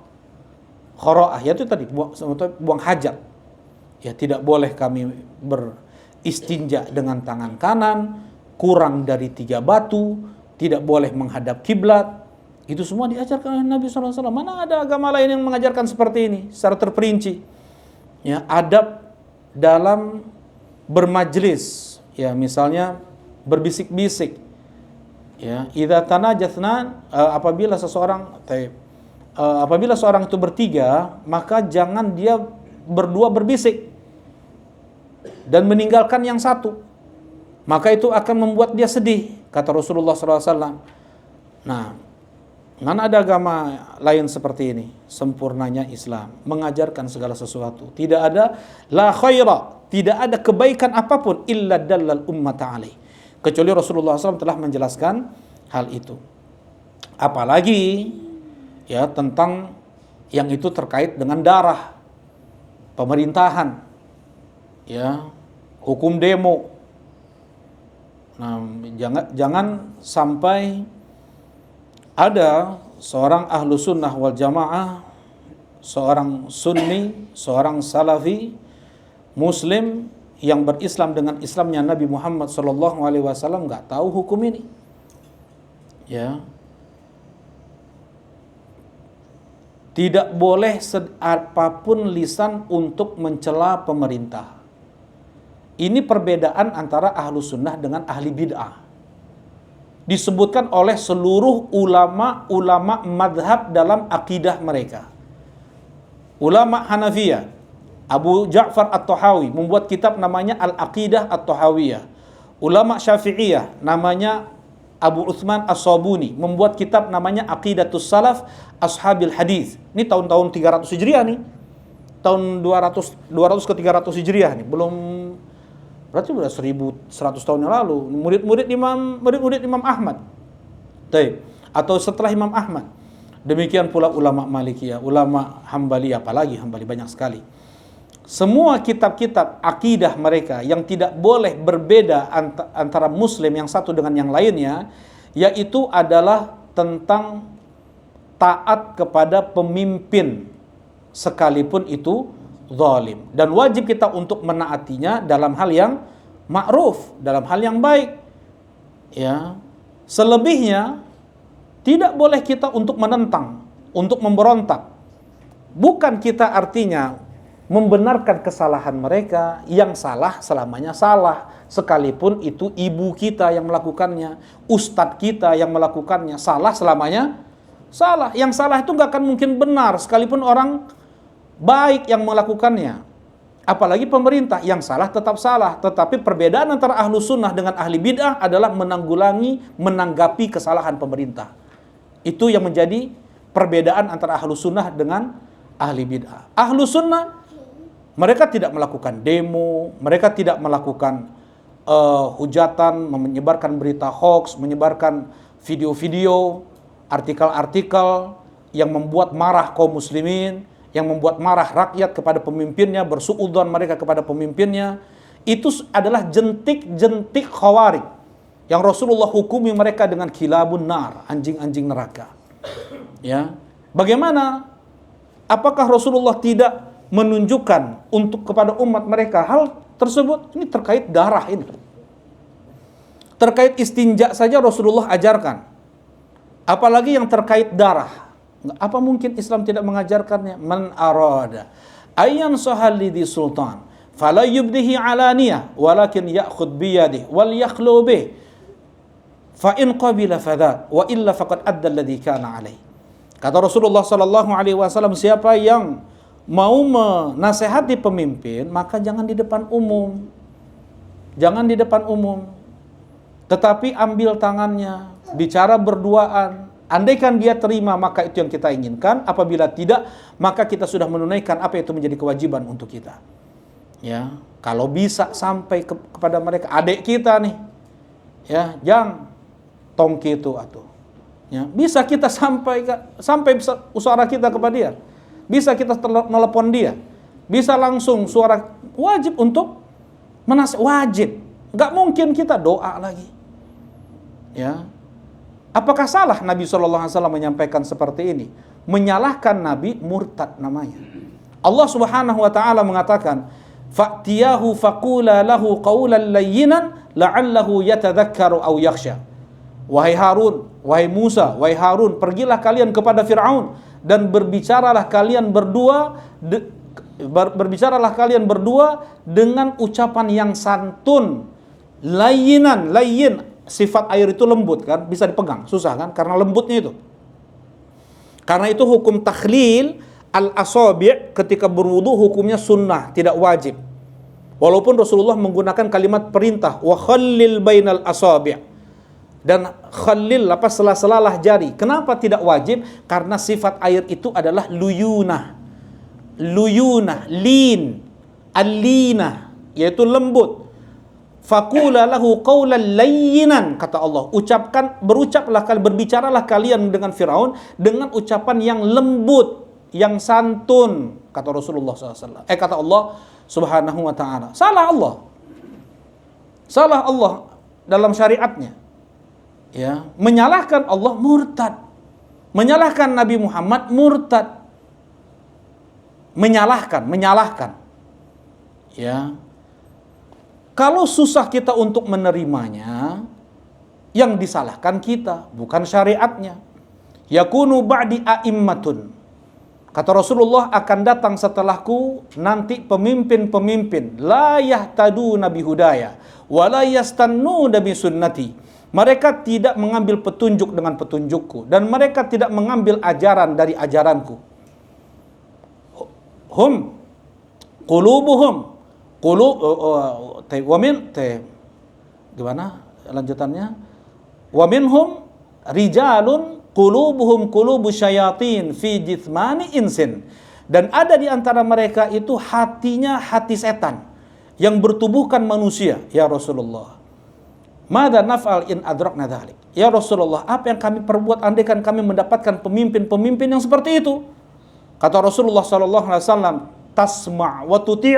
A: Khara'ah yaitu tadi buang hajat. Ya, tidak boleh kami beristinja dengan tangan kanan, kurang dari 3 batu, tidak boleh menghadap kiblat. Itu semua diajarkan oleh Nabi SAW. Mana ada agama lain yang mengajarkan seperti ini secara terperinci? Ya, adab dalam bermajlis, ya, misalnya berbisik-bisik. Ya, idza tanajatsna, apabila seorang itu bertiga, maka jangan dia berdua berbisik dan meninggalkan yang satu. Maka itu akan membuat dia sedih, kata Rasulullah SAW. Nah, mana ada agama lain seperti ini? Sempurnanya Islam, mengajarkan segala sesuatu. Tidak ada la khaira, tidak ada kebaikan apapun illa dallal ummata alaih. Kecuali Rasulullah SAW telah menjelaskan hal itu. Apalagi ya tentang yang itu terkait dengan darah, pemerintahan, ya, hukum demo. Nah, jangan sampai ada seorang ahlu sunnah wal jamaah, seorang sunni, seorang salafi, muslim yang berislam dengan Islamnya Nabi Muhammad SAW nggak tahu hukum ini. Ya, tidak boleh apapun lisan untuk mencela pemerintah. Ini perbedaan antara ahlu sunnah dengan ahli bid'ah. Disebutkan oleh seluruh ulama madhab dalam akidah mereka. Ulama Hanafiyah, Abu Ja'far At-Tahawi membuat kitab namanya Al-Aqidah At-Tahawiyah. Ulama Syafi'iyah namanya Abu Utsman As-Sabuni membuat kitab namanya Aqidatus Salaf Ashabil Hadis. Ini tahun-tahun 300 Hijriah nih. Tahun 200 ke 300 Hijriah nih. Belum, berarti sudah 1100 tahun yang lalu. Murid-murid Imam Ahmad. Baik. Atau setelah Imam Ahmad. Demikian pula ulama Malikiyah, ulama Hambali, apalagi Hambali banyak sekali. Semua kitab-kitab akidah mereka yang tidak boleh berbeda antara muslim yang satu dengan yang lainnya, yaitu adalah tentang taat kepada pemimpin sekalipun itu zalim, dan wajib kita untuk menaatinya dalam hal yang ma'ruf, dalam hal yang baik. Ya, selebihnya tidak boleh kita untuk menentang, untuk memberontak. Bukan kita artinya membenarkan kesalahan mereka, yang salah selamanya salah, sekalipun itu ibu kita yang melakukannya, ustadz kita yang melakukannya, salah selamanya salah. Yang salah itu nggak akan mungkin benar sekalipun orang baik yang melakukannya. Apalagi pemerintah, yang salah tetap salah. Tetapi perbedaan antara ahlu sunnah dengan ahli bid'ah adalah menanggapi kesalahan pemerintah. Itu yang menjadi perbedaan antara ahlu sunnah dengan ahli bid'ah. Ahlu sunnah, mereka tidak melakukan demo, mereka tidak melakukan hujatan, menyebarkan berita hoax, menyebarkan video-video, artikel-artikel yang membuat marah kaum muslimin, yang membuat marah rakyat kepada pemimpinnya, bersuudzon mereka kepada pemimpinnya. Itu adalah jentik-jentik khawarij yang Rasulullah hukumi mereka dengan kilabun nar, anjing-anjing neraka. Ya, bagaimana? Apakah Rasulullah tidak menunjukkan untuk kepada umat mereka hal tersebut? Ini terkait darah ini. Terkait istinja saja Rasulullah ajarkan. Apalagi yang terkait darah. Apa mungkin Islam tidak mengajarkannya? Man arada ayyan sahali di sultan fala yubdihi alaniyah walakin ya'khud biyadihi wal yakhlu bih fa in qabila fadha wa illa faqad adda alladhi kana alaihi. Kata Rasulullah sallallahu alaihi wasallam, siapa yang mau menasehati pemimpin, maka jangan di depan umum. Jangan di depan umum. Tetapi ambil tangannya, bicara berduaan. Andaikan dia terima, maka itu yang kita inginkan. Apabila tidak, maka kita sudah menunaikan apa itu menjadi kewajiban untuk kita. Ya, kalau bisa sampai kepada mereka, adik kita nih, ya, yang tongki itu atau, ya, bisa kita sampai suara kita kepada dia, bisa kita telepon dia, bisa langsung suara, wajib untuk wajib. Nggak mungkin kita doa lagi. Ya. Apakah salah Nabi SAW menyampaikan seperti ini? Menyalahkan Nabi murtad namanya. Allah Subhanahu wa taala mengatakan, "Fa'tiyahu faqula lahu qawlan layyinan la'allahu yatadhakkaru aw yakhsha." Wahai Harun, wahai Musa, wahai Harun, pergilah kalian kepada Firaun dan berbicaralah kalian berdua dengan ucapan yang santun, layyinan, layyin. Sifat air itu lembut kan, bisa dipegang, susah kan, karena lembutnya itu. Karena itu hukum takhlil al-asabi' ketika berwudu hukumnya sunnah, tidak wajib. Walaupun Rasulullah menggunakan kalimat perintah, wa khallil bainal asabi'. Dan khalil sela-selalah jari. Kenapa tidak wajib? Karena sifat air itu adalah luyunah. Luyunah, lin, al-linah, yaitu lembut. Faqula lahu qawlan layyinan, kata Allah, berbicaralah kalian dengan Firaun dengan ucapan yang lembut, yang santun, kata Rasulullah SAW. Kata Allah Subhanahu wa taala. Salah Allah dalam syariatnya. Ya, menyalahkan Allah murtad. Menyalahkan Nabi Muhammad murtad. Menyalahkan. Ya. Kalau susah kita untuk menerimanya, yang disalahkan kita, bukan syariatnya. Yakunu ba'di a'immatun. Kata Rasulullah, akan datang setelahku nanti pemimpin-pemimpin, la yahtaduna bihudaya, wa la yastannuna bi sunnati. Mereka tidak mengambil petunjuk dengan petunjukku, dan mereka tidak mengambil ajaran dari ajaranku. Hum qulubuhum gimana lanjutannya? Wa minhum rijalun qulubuhum qulubu syayatin fi jithmani insin. Dan ada di antara mereka itu hatinya hati setan yang bertubuhkan manusia. Ya Rasulullah, madza naf'al in adrakna dzalik? Ya Rasulullah, apa yang kami perbuat andaikan kami mendapatkan pemimpin-pemimpin yang seperti itu? Kata Rasulullah sallallahu alaihi wasallam, tasma' wa tuti'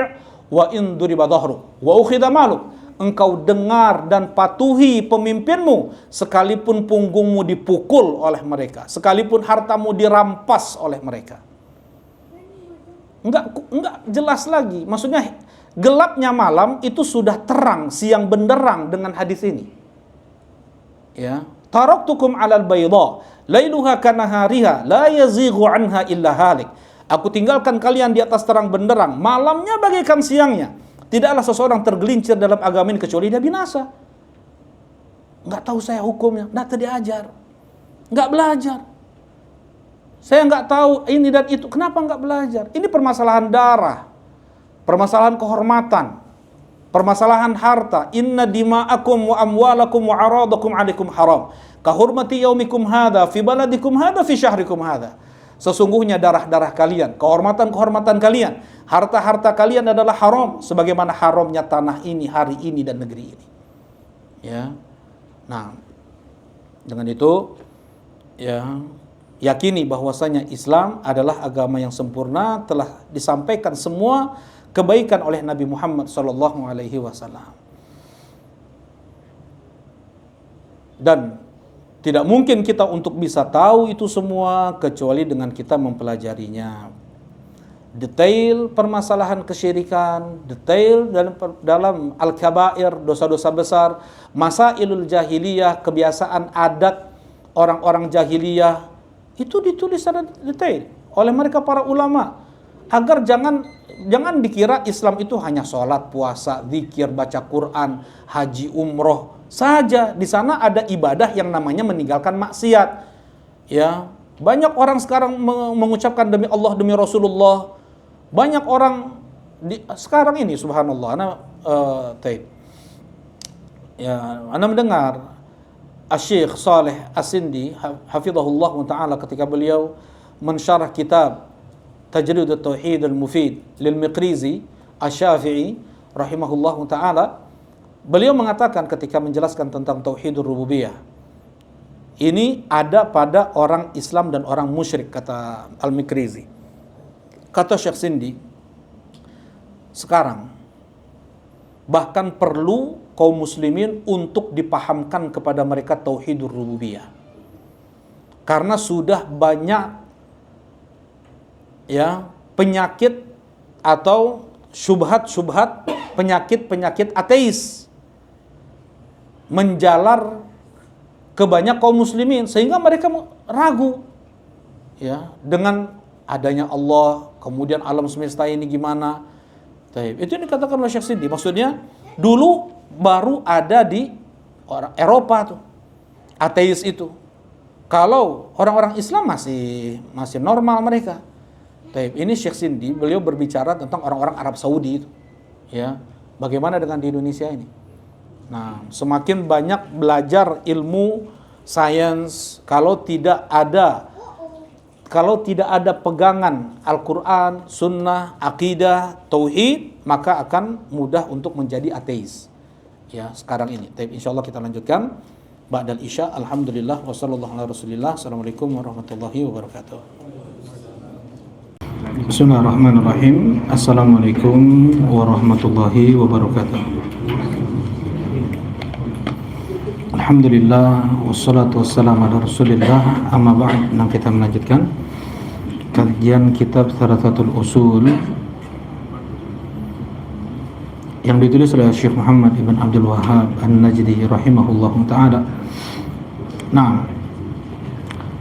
A: wa in duriba dhahru wa ukhidha maluk. engkau dengar dan patuhi pemimpinmu, sekalipun punggungmu dipukul oleh mereka, sekalipun hartamu dirampas oleh mereka. Enggak jelas lagi. Maksudnya gelapnya malam itu sudah terang, siang benderang dengan hadis ini. Ya, taraktukum 'alal bayda, lailuha kanahariha, la yazighu anha illa halik. Aku tinggalkan kalian di atas terang benderang, malamnya bagaikan siangnya. Tidaklah seseorang tergelincir dalam agama ini kecuali dia binasa. Enggak tahu saya hukumnya, enggak diajar. Enggak belajar. Saya enggak tahu ini dan itu. Kenapa enggak belajar? Ini permasalahan darah, permasalahan kehormatan, permasalahan harta. Inna dima'akum wa amwalakum wa aradakum 'alaikum haram. Kahurmati yaumikum hadha fi baladikum hadha fi syahrikum hadha. Sesungguhnya darah-darah kalian, kehormatan-kehormatan kalian, harta-harta kalian adalah haram sebagaimana haramnya tanah ini, hari ini dan negeri ini. Ya. Nah, dengan itu ya, yakini bahwasanya Islam adalah agama yang sempurna, telah disampaikan semua kebaikan oleh Nabi Muhammad SAW. Dan tidak mungkin kita untuk bisa tahu itu semua kecuali dengan kita mempelajarinya. Detail permasalahan kesyirikan, detail dalam al-kabair, dosa-dosa besar, masailul jahiliyah, kebiasaan adat orang-orang jahiliyah, itu ditulis secara detail oleh mereka para ulama, agar jangan dikira Islam itu hanya sholat, puasa, zikir, baca Quran, haji, umroh saja. Di sana ada ibadah yang namanya meninggalkan maksiat. Ya, banyak orang sekarang mengucapkan demi Allah, demi Rasulullah. Banyak orang sekarang ini, subhanallah, ana mendengar Asy-Syaikh Shalih As-Sindi hafizahullah ta'ala ketika beliau mensyarah kitab Tajrid at-Tauhid al-Mufid lil Miqrizi Asy-Syafi'i rahimahullah ta'ala, beliau mengatakan ketika menjelaskan tentang tauhidur rububiyah, ini ada pada orang Islam dan orang musyrik, kata Al-Miqrizi. Kata Syekh Sindi, sekarang bahkan perlu kaum muslimin untuk dipahamkan kepada mereka tauhidur rububiyah, karena sudah banyak ya penyakit atau syubhat-syubhat, penyakit-penyakit ateis menjalar ke banyak kaum muslimin sehingga mereka ragu ya dengan adanya Allah, kemudian alam semesta ini gimana. Itu yang dikatakan oleh Syekh Sindi. Maksudnya dulu baru ada di orang Eropa tuh ateis itu. Kalau orang-orang Islam masih normal mereka. Ini Syekh Sindi, beliau berbicara tentang orang-orang Arab Saudi itu. Ya, bagaimana dengan di Indonesia ini? Nah, semakin banyak belajar ilmu sains, kalau tidak ada pegangan Al-Quran, Sunnah, Aqidah, Tauhid, maka akan mudah untuk menjadi ateis. Ya, sekarang ini. Insyaallah kita lanjutkan ba'dal isya. Alhamdulillah wa sallallahu ala Rasulillah. Assalamualaikum warahmatullahi wabarakatuh. Bismillahirrahmanirrahim. Assalamualaikum warahmatullahi wabarakatuh. Alhamdulillah wassalatu wassalamu ala Rasulillah. Amma ba'd. Nah, kita melanjutkan kajian kitab Thalathatul Usul yang ditulis oleh Syekh Muhammad ibn Abdul Wahhab An-Najdi rahimahullahu ta'ala. Nah,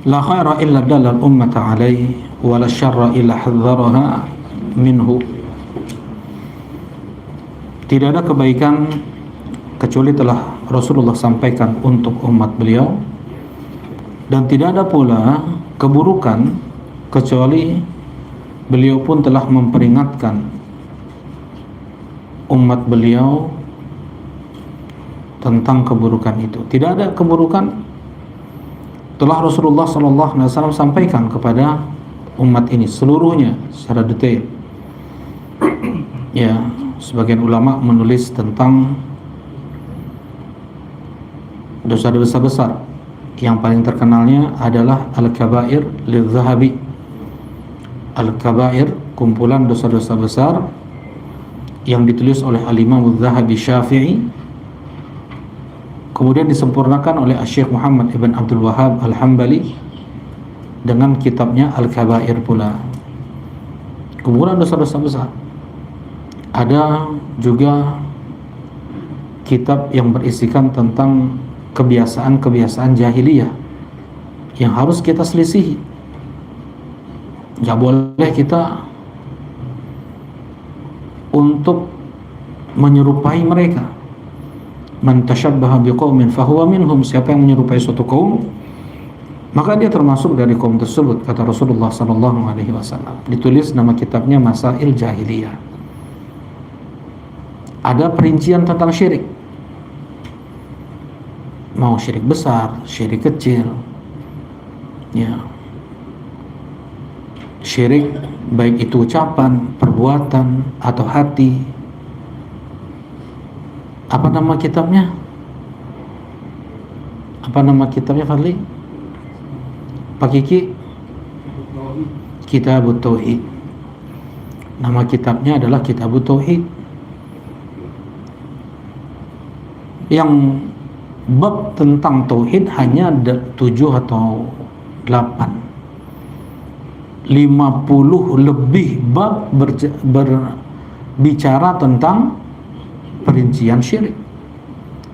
A: la khaira illa dalal ummata alaihi wa la syarra illa hadzaraha minhu. Tidak ada kebaikan kecuali telah Rasulullah sampaikan untuk umat beliau, dan tidak ada pula keburukan kecuali beliau pun telah memperingatkan umat beliau tentang keburukan itu. Tidak ada keburukan telah Rasulullah SAW sampaikan kepada umat ini seluruhnya secara detail. Ya, sebagian ulama menulis tentang dosa-dosa besar. Yang paling terkenalnya adalah Al-Kabair lil-Zahabi. Al-Kabair, kumpulan dosa-dosa besar yang ditulis oleh Al-Imam Al-Zahabi Syafi'i kemudian disempurnakan oleh Syekh Muhammad ibn Abdul Wahhab Al-Hambali dengan kitabnya Al-Kabair pula. Kemudian dosa-dosa besar, ada juga kitab yang berisikan tentang kebiasaan-kebiasaan jahiliyah yang harus kita selisihi. Gak boleh kita untuk menyerupai mereka. Man tashabbaha biqaumin fahuwa minhum, siapa yang menyerupai suatu kaum maka dia termasuk dari kaum tersebut, kata Rasulullah sallallahu alaihi wasallam. Ditulis nama kitabnya Masail Jahiliyah. Ada perincian tentang syirik, mau syirik besar, syirik kecil, ya, syirik baik itu ucapan, perbuatan atau hati. Apa nama kitabnya? Apa nama kitabnya, Fadli? Pak Kiki? Kitabut Tauhid. Nama kitabnya adalah Kitabut Tauhid. Yang bab tentang tauhid hanya 7 atau 8. 50 lebih bab berbicara tentang perincian syirik,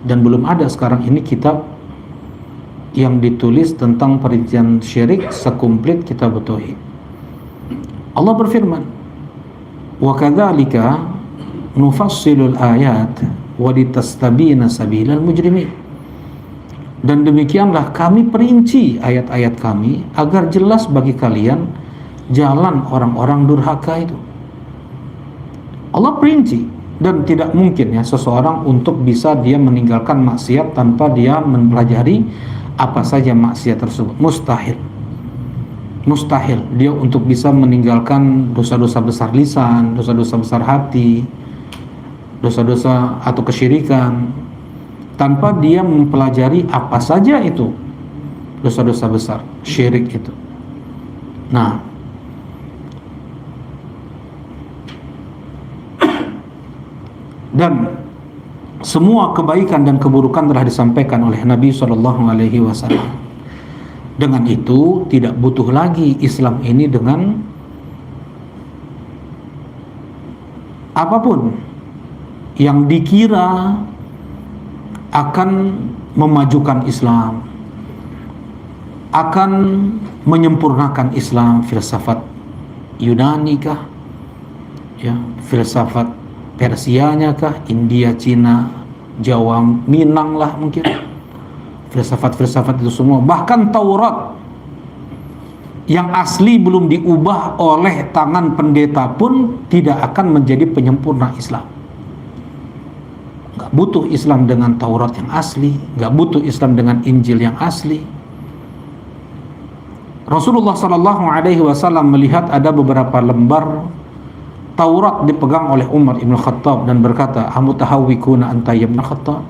A: dan belum ada sekarang ini kitab yang ditulis tentang perincian syirik sekumplit kitab tauhid. Allah berfirman, wa kadzalika nufassilul ayat wa litastabina sabilal mujrimin, dan demikianlah kami perinci ayat-ayat kami agar jelas bagi kalian jalan orang-orang durhaka itu. Allah perinci. Dan tidak mungkin ya seseorang untuk bisa dia meninggalkan maksiat tanpa dia mempelajari apa saja maksiat tersebut. Mustahil. Mustahil dia untuk bisa meninggalkan dosa-dosa besar lisan, dosa-dosa besar hati, dosa-dosa atau kesyirikan tanpa dia mempelajari apa saja itu dosa-dosa besar, syirik itu. Nah, dan semua kebaikan dan keburukan telah disampaikan oleh Nabi SAW. Dengan itu tidak butuh lagi Islam ini dengan apapun yang dikira akan memajukan Islam, akan menyempurnakan Islam, filsafat Yunani kah, ya, filsafat Persianya kah, India, Cina, Jawa, Minang lah mungkin, filsafat-filsafat itu semua. Bahkan Taurat yang asli belum diubah oleh tangan pendeta pun tidak akan menjadi penyempurna Islam. Gak butuh Islam dengan Taurat yang asli, gak butuh Islam dengan Injil yang asli. Rasulullah SAW melihat ada beberapa lembar Taurat dipegang oleh Umar ibn Khattab dan berkata, amutahawwikuna anta ya ibn Khattab,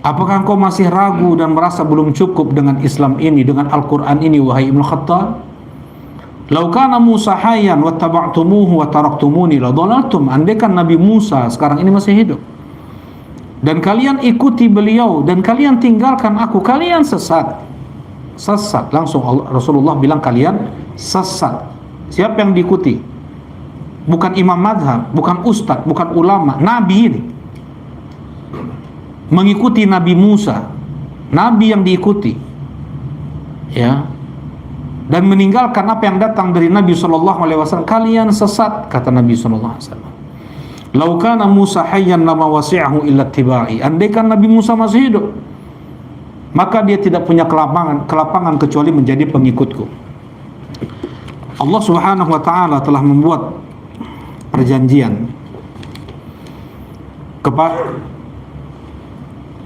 A: apakah engkau masih ragu dan merasa belum cukup dengan Islam ini, dengan Al-Quran ini, wahai ibn Khattab? Lau kana Musa hayyan wattaba'tumuhu wa taraktumuni la dhalaltum, andaikan Nabi Musa sekarang ini masih hidup dan kalian ikuti beliau dan kalian tinggalkan aku, kalian sesat. Sesat, langsung Rasulullah bilang kalian sesat. Siapa yang diikuti? Bukan imam madhab, bukan ustadz, bukan ulama, Nabi ini. Mengikuti Nabi Musa, Nabi yang diikuti, ya, dan meninggalkan apa yang datang dari Nabi SAW. Kalian sesat, kata Nabi SAW. Lau kana Musa hayyan lama wasi'ahu illa tibai, andaikan Nabi Musa masih hidup, maka dia tidak punya kelapangan kecuali menjadi pengikutku. Allah Subhanahu wa taala telah membuat perjanjian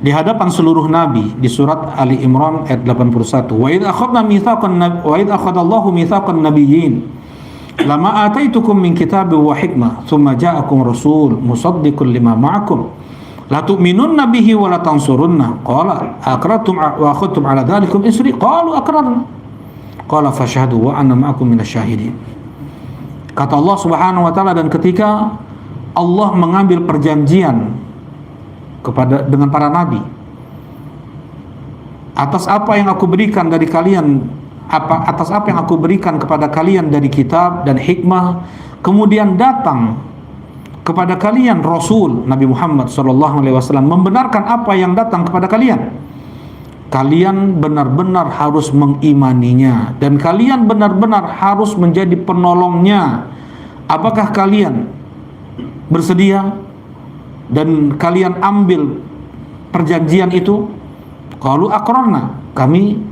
A: di hadapan seluruh nabi di surat Ali Imran ayat 81. Wa idz akhadallahu mitsaqan nabiyyin lama ataitukum min kitabin wa hikmah thumma ja'akum rasul musaddiqun lima ma'akum la tu'minunna bihi wa la tansurunna qala aqrartum wa akhadtum ala dhalikum isri qalu aqrarna qala fashhadu wa ana ma'akum minasyahidin. Kata Allah Subhanahu wa taala, dan ketika Allah mengambil perjanjian dengan para nabi atas apa yang aku berikan dari kalian, atas apa yang aku berikan kepada kalian dari kitab dan hikmah, kemudian datang kepada kalian Rasul Nabi Muhammad SAW membenarkan apa yang datang kepada kalian, kalian benar-benar harus mengimaninya dan kalian benar-benar harus menjadi penolongnya. Apakah kalian bersedia dan kalian ambil perjanjian itu? Qalu aqrarna, kami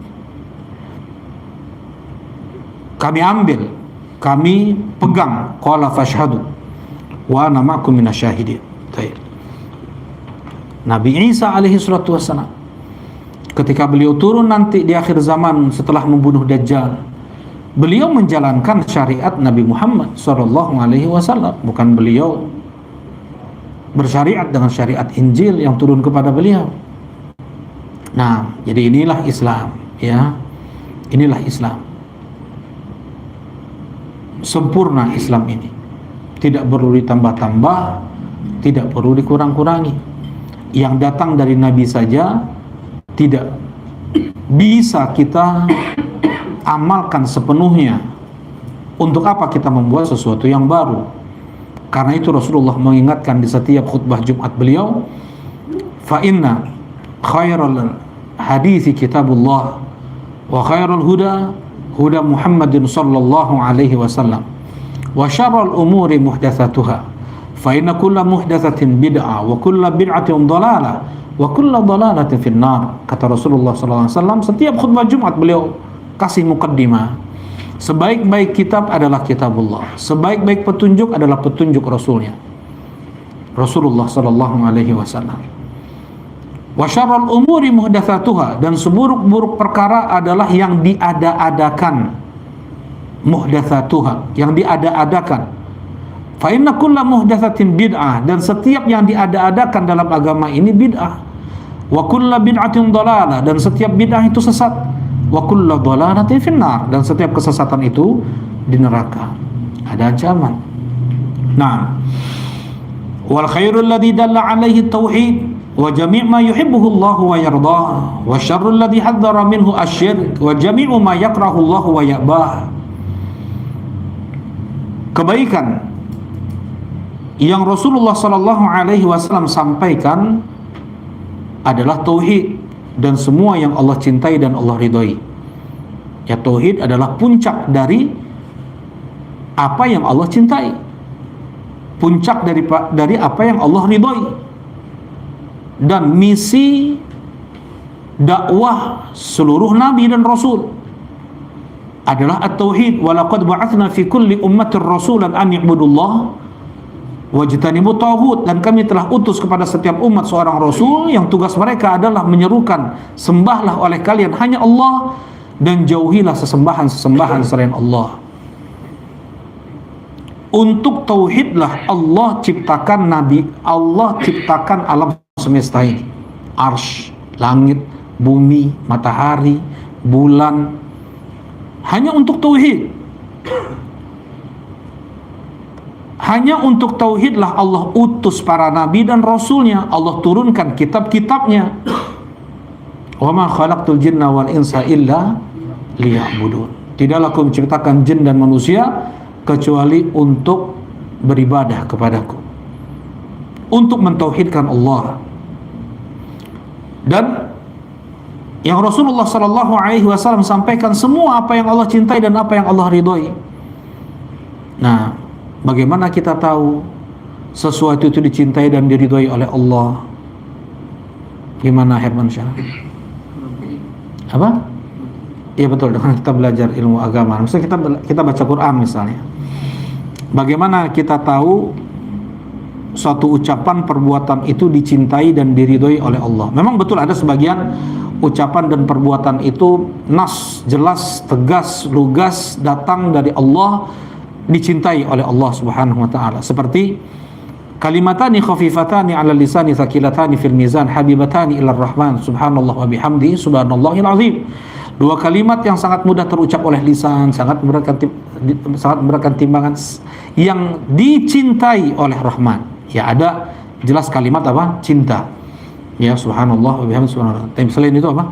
A: ambil, kami pegang. Qala fashhadu wa ana ma'akum minasyahidin. Nabi Isa alaihi salatu wassalam, ketika beliau turun nanti di akhir zaman setelah membunuh Dajjal, beliau menjalankan syariat Nabi Muhammad SAW. Bukan beliau bersyariat dengan syariat Injil yang turun kepada beliau. Nah, jadi inilah Islam, ya. Inilah Islam. Sempurna Islam ini. Tidak perlu ditambah-tambah, tidak perlu dikurang-kurangi. Yang datang dari Nabi saja tidak bisa kita amalkan sepenuhnya. Untuk apa kita membuat sesuatu yang baru? Karena itu Rasulullah mengingatkan di setiap khutbah Jumat beliau, fa inna khairal hadithi kitabullah wa khairal huda huda Muhammadin sallallahu alaihi wasallam wa syarrul umuri muhdatsatuha fa inna kulla muhdatsatin bid'ah wa kulla bid'atin dhalalah wa kulla dhalalatin finnar. Kata Rasulullah sallallahu alaihi wasallam, setiap khutbah Jumat beliau kasih mukaddimah. Sebaik-baik kitab adalah kitabullah, sebaik-baik petunjuk adalah petunjuk Rasulnya, Rasulullah sallallahu alaihi wasallam. Wa syarrul umuri muhdatsatuha, dan seburuk-buruk perkara adalah yang diada-adakan. Muhdatsatuha, yang diada-adakan. Fa inna kulla muhdatsatin bid'ah, dan setiap yang diada-adakan dalam agama ini bid'ah. Wa kulla bid'atin dhalalah, dan setiap bid'ah itu sesat. Wa kulla dhalalatin finnar, dan setiap kesesatan itu di neraka. Ada ancaman. Nah, wal khairul ladzi dalla alaihi tauhid wa jami' ma yuhibbuhu Allah wa yardah, wa syarrul ladzi hadzara minhu asyirk wa jami'u ma yakrahu Allah wa ya'bah. Kebaikan yang Rasulullah sallallahu alaihi wasallam sampaikan adalah tauhid dan semua yang Allah cintai dan Allah ridhoi. Ya, tauhid adalah puncak dari apa yang Allah cintai, puncak dari apa yang Allah ridhoi. Dan misi dakwah seluruh nabi dan rasul adalah at-tauhid. Wa laqad ba'atsna fi kulli ummatin rasulan an ya'budullah wajtanibu taghut, dan kami telah utus kepada setiap umat seorang rasul yang tugas mereka adalah menyerukan, sembahlah oleh kalian hanya Allah dan jauhilah sesembahan-sesembahan selain Allah. Untuk tauhidlah Allah ciptakan nabi, Allah ciptakan alam semesta ini, arsy, langit, bumi, matahari, bulan, hanya untuk tauhid. Hanya untuk tauhidlah Allah utus para nabi dan rasulnya, Allah turunkan kitab-kitabnya. Wa ma khalaqtul jinna wal insa illa liya'budun. Tidaklah aku menciptakan jin dan manusia kecuali untuk beribadah kepadaku, untuk mentauhidkan Allah. Dan yang Rasulullah sallallahu alaihi wasallam sampaikan semua apa yang Allah cintai dan apa yang Allah ridhoi. Nah, bagaimana kita tahu sesuatu itu dicintai dan diridhoi oleh Allah? Gimana Herman Syah? Apa? Iya betul, dengan kita belajar ilmu agama. Misalnya kita baca Quran misalnya. Bagaimana kita tahu suatu ucapan perbuatan itu dicintai dan diridhoi oleh Allah? Memang betul ada sebagian ucapan dan perbuatan itu nas, jelas, tegas, lugas datang dari Allah, dicintai oleh Allah Subhanahu wa taala. Seperti kalimatani khafifatani 'ala lisani thaqilatani fil mizan habibatani ila rahman subhanallah wa bihamdihi subhanallahil azim. Dua kalimat yang sangat mudah terucap oleh lisan, sangat beratkan timbangan, yang dicintai oleh Rahman. Ya, ada jelas kalimat apa? Cinta. Ya, subhanallah wa bihamdihi subhanallah. Tapi selain itu apa?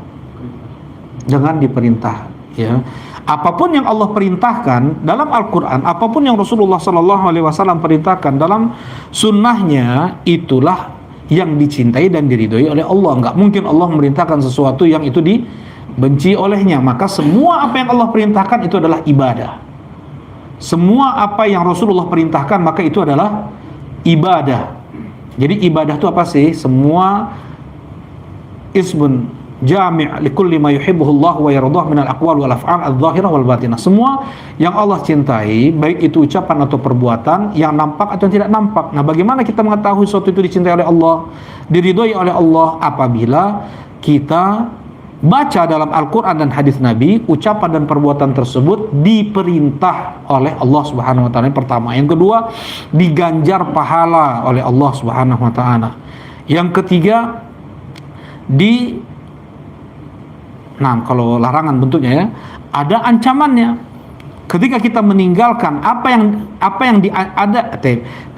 A: Jangan diperintah, ya. Apapun yang Allah perintahkan dalam Al-Quran, apapun yang Rasulullah SAW perintahkan dalam sunnahnya, itulah yang dicintai dan diridhoi oleh Allah. Enggak mungkin Allah memerintahkan sesuatu yang itu dibenci olehnya. Maka semua apa yang Allah perintahkan itu adalah ibadah. Semua apa yang Rasulullah perintahkan maka itu adalah ibadah. Jadi ibadah itu apa sih? Semua ismun jami' likulli ma yuhibbuhu Allah wa yardah min al-aqwal wal af'al adh-dhahirah wal batinah. Semua yang Allah cintai, baik itu ucapan atau perbuatan, yang nampak atau yang tidak nampak. Nah, bagaimana kita mengetahui sesuatu itu dicintai oleh Allah, diridhoi oleh Allah? Apabila kita baca dalam Al-Quran dan hadis Nabi, ucapan dan perbuatan tersebut diperintah oleh Allah Subhanahu wa taala. Yang pertama, yang kedua, diganjar pahala oleh Allah Subhanahu wa taala. Yang ketiga, nah, kalau larangan bentuknya ya, ada ancamannya. Ketika kita meninggalkan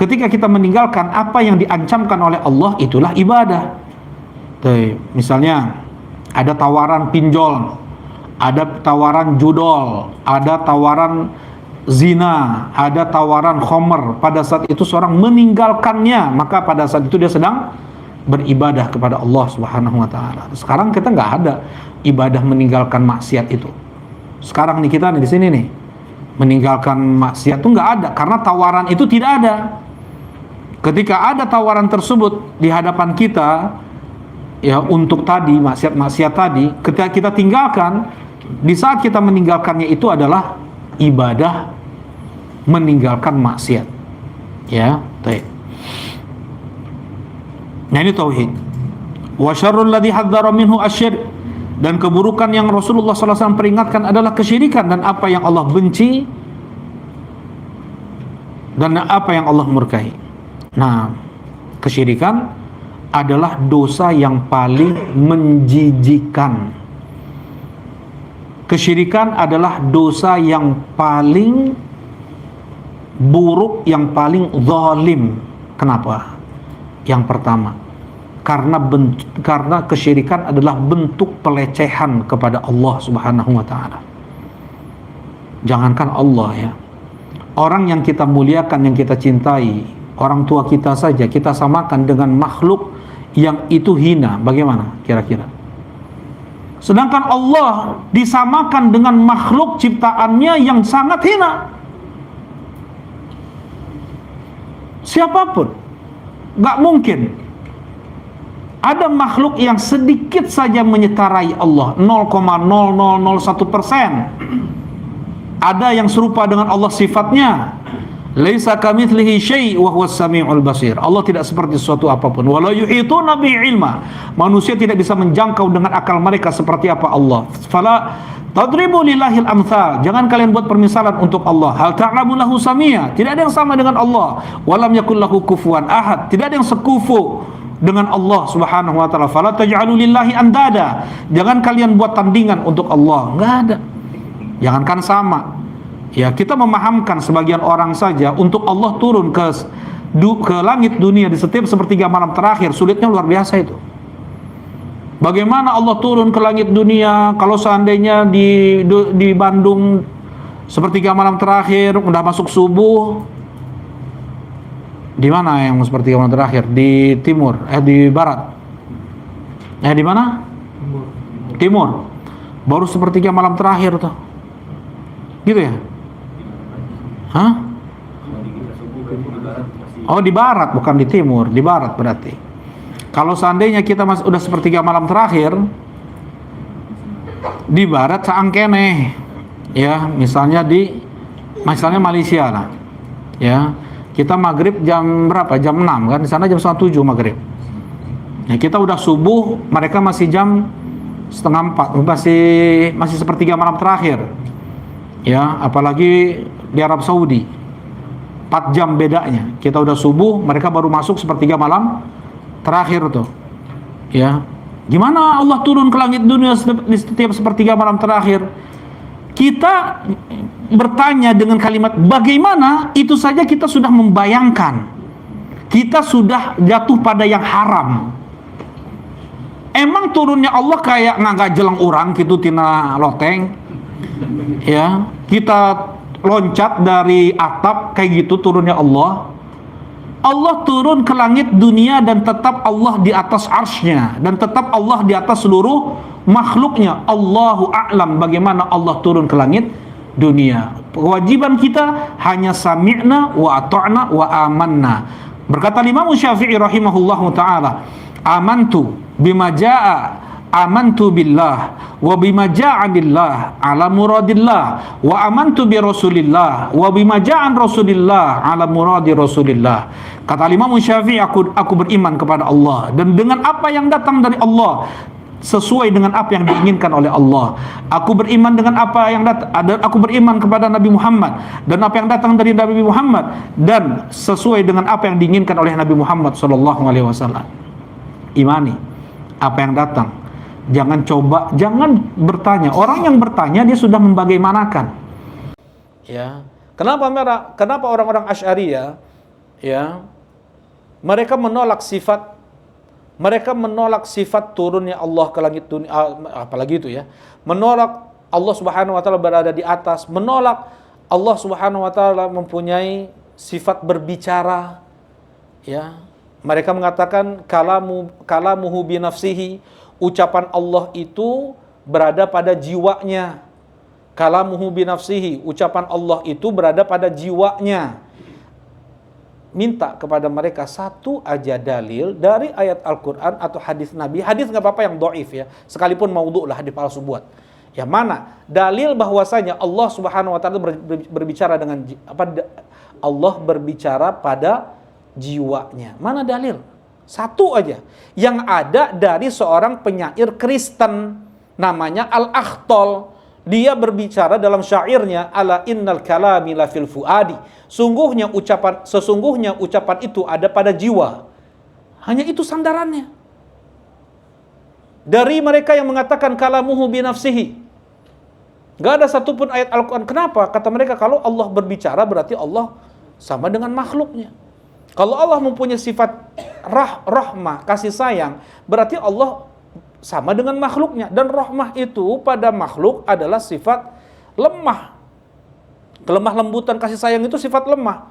A: ketika kita meninggalkan apa yang diancamkan oleh Allah, itulah ibadah. Misalnya ada tawaran pinjol, ada tawaran judol, ada tawaran zina, ada tawaran khomer. Pada saat itu seorang meninggalkannya, maka pada saat itu dia sedang beribadah kepada Allah Subhanahu wa taala. Sekarang kita nggak ada ibadah meninggalkan maksiat itu. Sekarang nih kita nih di sini nih, meninggalkan maksiat itu nggak ada karena tawaran itu tidak ada. Ketika ada tawaran tersebut di hadapan kita, ya untuk tadi maksiat-maksiat tadi, ketika kita tinggalkan, di saat kita meninggalkannya itu adalah ibadah meninggalkan maksiat. Ya, baik. Nah, ini tauhid. Wa syarrul ladzi hadzara minhu asyirk, dan keburukan yang Rasulullah SAW peringatkan adalah kesyirikan, dan apa yang Allah benci dan apa yang Allah murkai. Nah, kesyirikan adalah dosa yang paling menjijikkan. Kesyirikan adalah dosa yang paling buruk, yang paling zalim. Kenapa? Yang pertama, karena kesyirikan adalah bentuk pelecehan kepada Allah Subhanahu wa taala. Jangankan Allah ya, orang yang kita muliakan, yang kita cintai, orang tua kita saja kita samakan dengan makhluk yang itu hina. Bagaimana kira-kira? Sedangkan Allah disamakan dengan makhluk ciptaannya yang sangat hina. Siapapun, gak mungkin ada makhluk yang sedikit saja menyetarai Allah, 0,0001%. Ada yang serupa dengan Allah sifatnya. Laisa kamitslihi syai' wa huwas samiul basir. Allah tidak seperti sesuatu apapun. Wala yuhituna bi ilma. Manusia tidak bisa menjangkau dengan akal mereka seperti apa Allah. Fala tadribu lillahil amthal. Jangan kalian buat permisalan untuk Allah. Hal ta'lamu lahu samia. Tidak ada yang sama dengan Allah. Walam yakul lahu kufuwan ahad. Tidak ada yang sekufu dengan Allah Subhanahu wa taala. Fala taj'alu lillahi andada. Jangan kalian buat tandingan untuk Allah. Enggak ada. Jangankan sama. Ya, kita memahamkan sebagian orang saja untuk Allah turun ke langit dunia di setiap sepertiga malam terakhir, sulitnya luar biasa itu. Bagaimana Allah turun ke langit dunia kalau seandainya di Bandung sepertiga malam terakhir udah masuk subuh? Di mana yang sepertiga malam terakhir? Di timur, di barat. Di mana? Timur. Baru sepertiga malam terakhir tuh. Gitu ya? Hah? Oh, di barat, bukan di timur, di barat berarti. Kalau seandainya kita udah sepertiga malam terakhir di barat saangkene, ya, misalnya Malaysia lah, ya, kita maghrib jam berapa? Jam 6 kan? Di sana jam 7 maghrib. Ya, kita udah subuh, mereka masih jam 3:30, masih sepertiga malam terakhir. Ya, apalagi di Arab Saudi 4 jam bedanya. Kita udah subuh, mereka baru masuk sepertiga malam terakhir tuh. Ya, gimana Allah turun ke langit dunia di setiap sepertiga malam terakhir? Kita bertanya dengan kalimat bagaimana, itu saja kita sudah membayangkan. Kita sudah jatuh pada yang haram.
B: Emang turunnya Allah kayak ngagak jelang orang gitu tina loteng. Ya, kita loncat dari atap kayak gitu turunnya Allah. Allah turun ke langit dunia dan tetap Allah di atas arsy-Nya dan tetap Allah di atas seluruh makhluknya. Allahu a'lam bagaimana Allah turun ke langit dunia. Kewajiban kita hanya sami'na wa ata'na wa amanna. Berkata Imam Syafi'i rahimahullahu taala, amantu bima jaa, amantu billah wa bima ja'a billah ala muradillah wa amantu bi rasulillah wa bima ja'an rasulillah ala muradi rasulillah. Kata Imam Syafi'i, aku beriman kepada Allah dan dengan apa yang datang dari Allah sesuai dengan apa yang diinginkan oleh Allah. Aku beriman dengan apa yang aku beriman kepada Nabi Muhammad dan apa yang datang dari Nabi Muhammad dan sesuai dengan apa yang diinginkan oleh Nabi Muhammad sallallahu alaihi wasallam. Imani apa yang datang. Jangan bertanya. Orang yang bertanya dia sudah membagaimanakan. Ya. Kenapa orang-orang Asy'ariyah ya mereka menolak sifat turunnya Allah ke langit dunia, apalagi itu ya, menolak Allah Subhanahu wa taala berada di atas, menolak Allah Subhanahu wa taala mempunyai sifat berbicara. Ya, mereka mengatakan kalamuhu bi nafsihi, ucapan Allah itu berada pada jiwanya. Kalamuhu bi nafsihi, ucapan Allah itu berada pada jiwanya. Minta kepada mereka satu aja dalil dari ayat Al-Quran atau hadis Nabi. Hadis nggak apa-apa yang dhaif ya, sekalipun maudhu lah, hadis palsu buat. Ya, mana dalil bahwasanya Allah Subhanahu wa taala berbicara dengan Allah berbicara pada jiwanya. Mana dalil? Satu aja yang ada dari seorang penyair Kristen namanya Al-Akhtal. Dia berbicara dalam syairnya, ala innal kalami la fil fuadi, sesungguhnya ucapan itu ada pada jiwa. Hanya itu sandarannya. Dari mereka yang mengatakan kalamuhu bi nafsihi, gak ada satupun ayat Al-Quran. Kenapa? Kata mereka, kalau Allah berbicara berarti Allah sama dengan makhluknya. Kalau Allah mempunyai sifat rahmah, kasih sayang, berarti Allah sama dengan makhluknya. Dan rahmah itu pada makhluk adalah sifat lemah. Kelemah lembutan kasih sayang itu sifat lemah.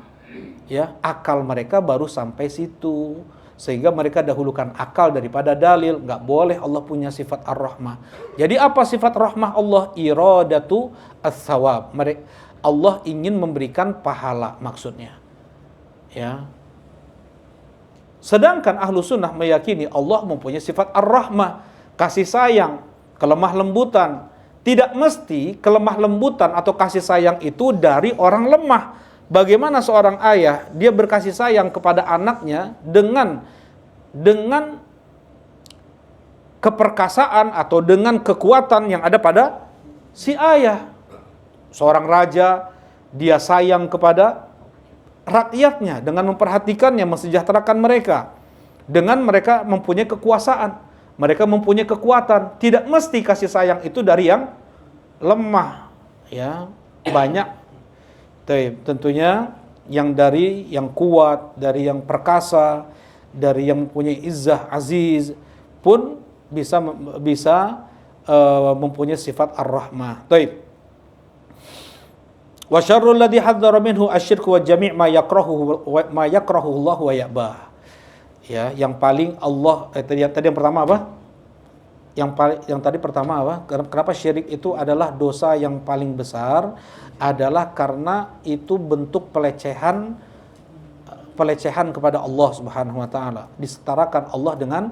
B: Ya, akal mereka baru sampai situ. Sehingga mereka dahulukan akal daripada dalil. Nggak boleh Allah punya sifat ar-rahmah. Jadi apa sifat rahmah Allah? Iradatu as-sawab. Allah ingin memberikan pahala maksudnya. Ya. Sedangkan ahlu sunnah meyakini Allah mempunyai sifat ar-rahmah, kasih sayang, kelemah lembutan. Tidak mesti kelemah lembutan atau kasih sayang itu dari orang lemah. Bagaimana seorang ayah, dia berkasih sayang kepada anaknya dengan keperkasaan atau dengan kekuatan yang ada pada si ayah. Seorang raja, dia sayang kepada rakyatnya dengan memperhatikannya, mensejahterakan mereka. Dengan mereka mempunyai kekuasaan, mereka mempunyai kekuatan. Tidak mesti kasih sayang itu dari yang lemah, ya. Banyak tentunya yang kuat, dari yang perkasa, dari yang mempunyai izzah aziz pun bisa mempunyai sifat ar-rahmah. Taib. Wa syarrul ladzi hadzara minhu asyirku wa jami' ma yakrahu Allah wa ya'bah. Ya, yang paling Allah tadi yang pertama apa? Yang tadi pertama apa? Kenapa syirik itu adalah dosa yang paling besar? Adalah karena itu bentuk pelecehan kepada Allah Subhanahu wa taala. Disetarakan Allah dengan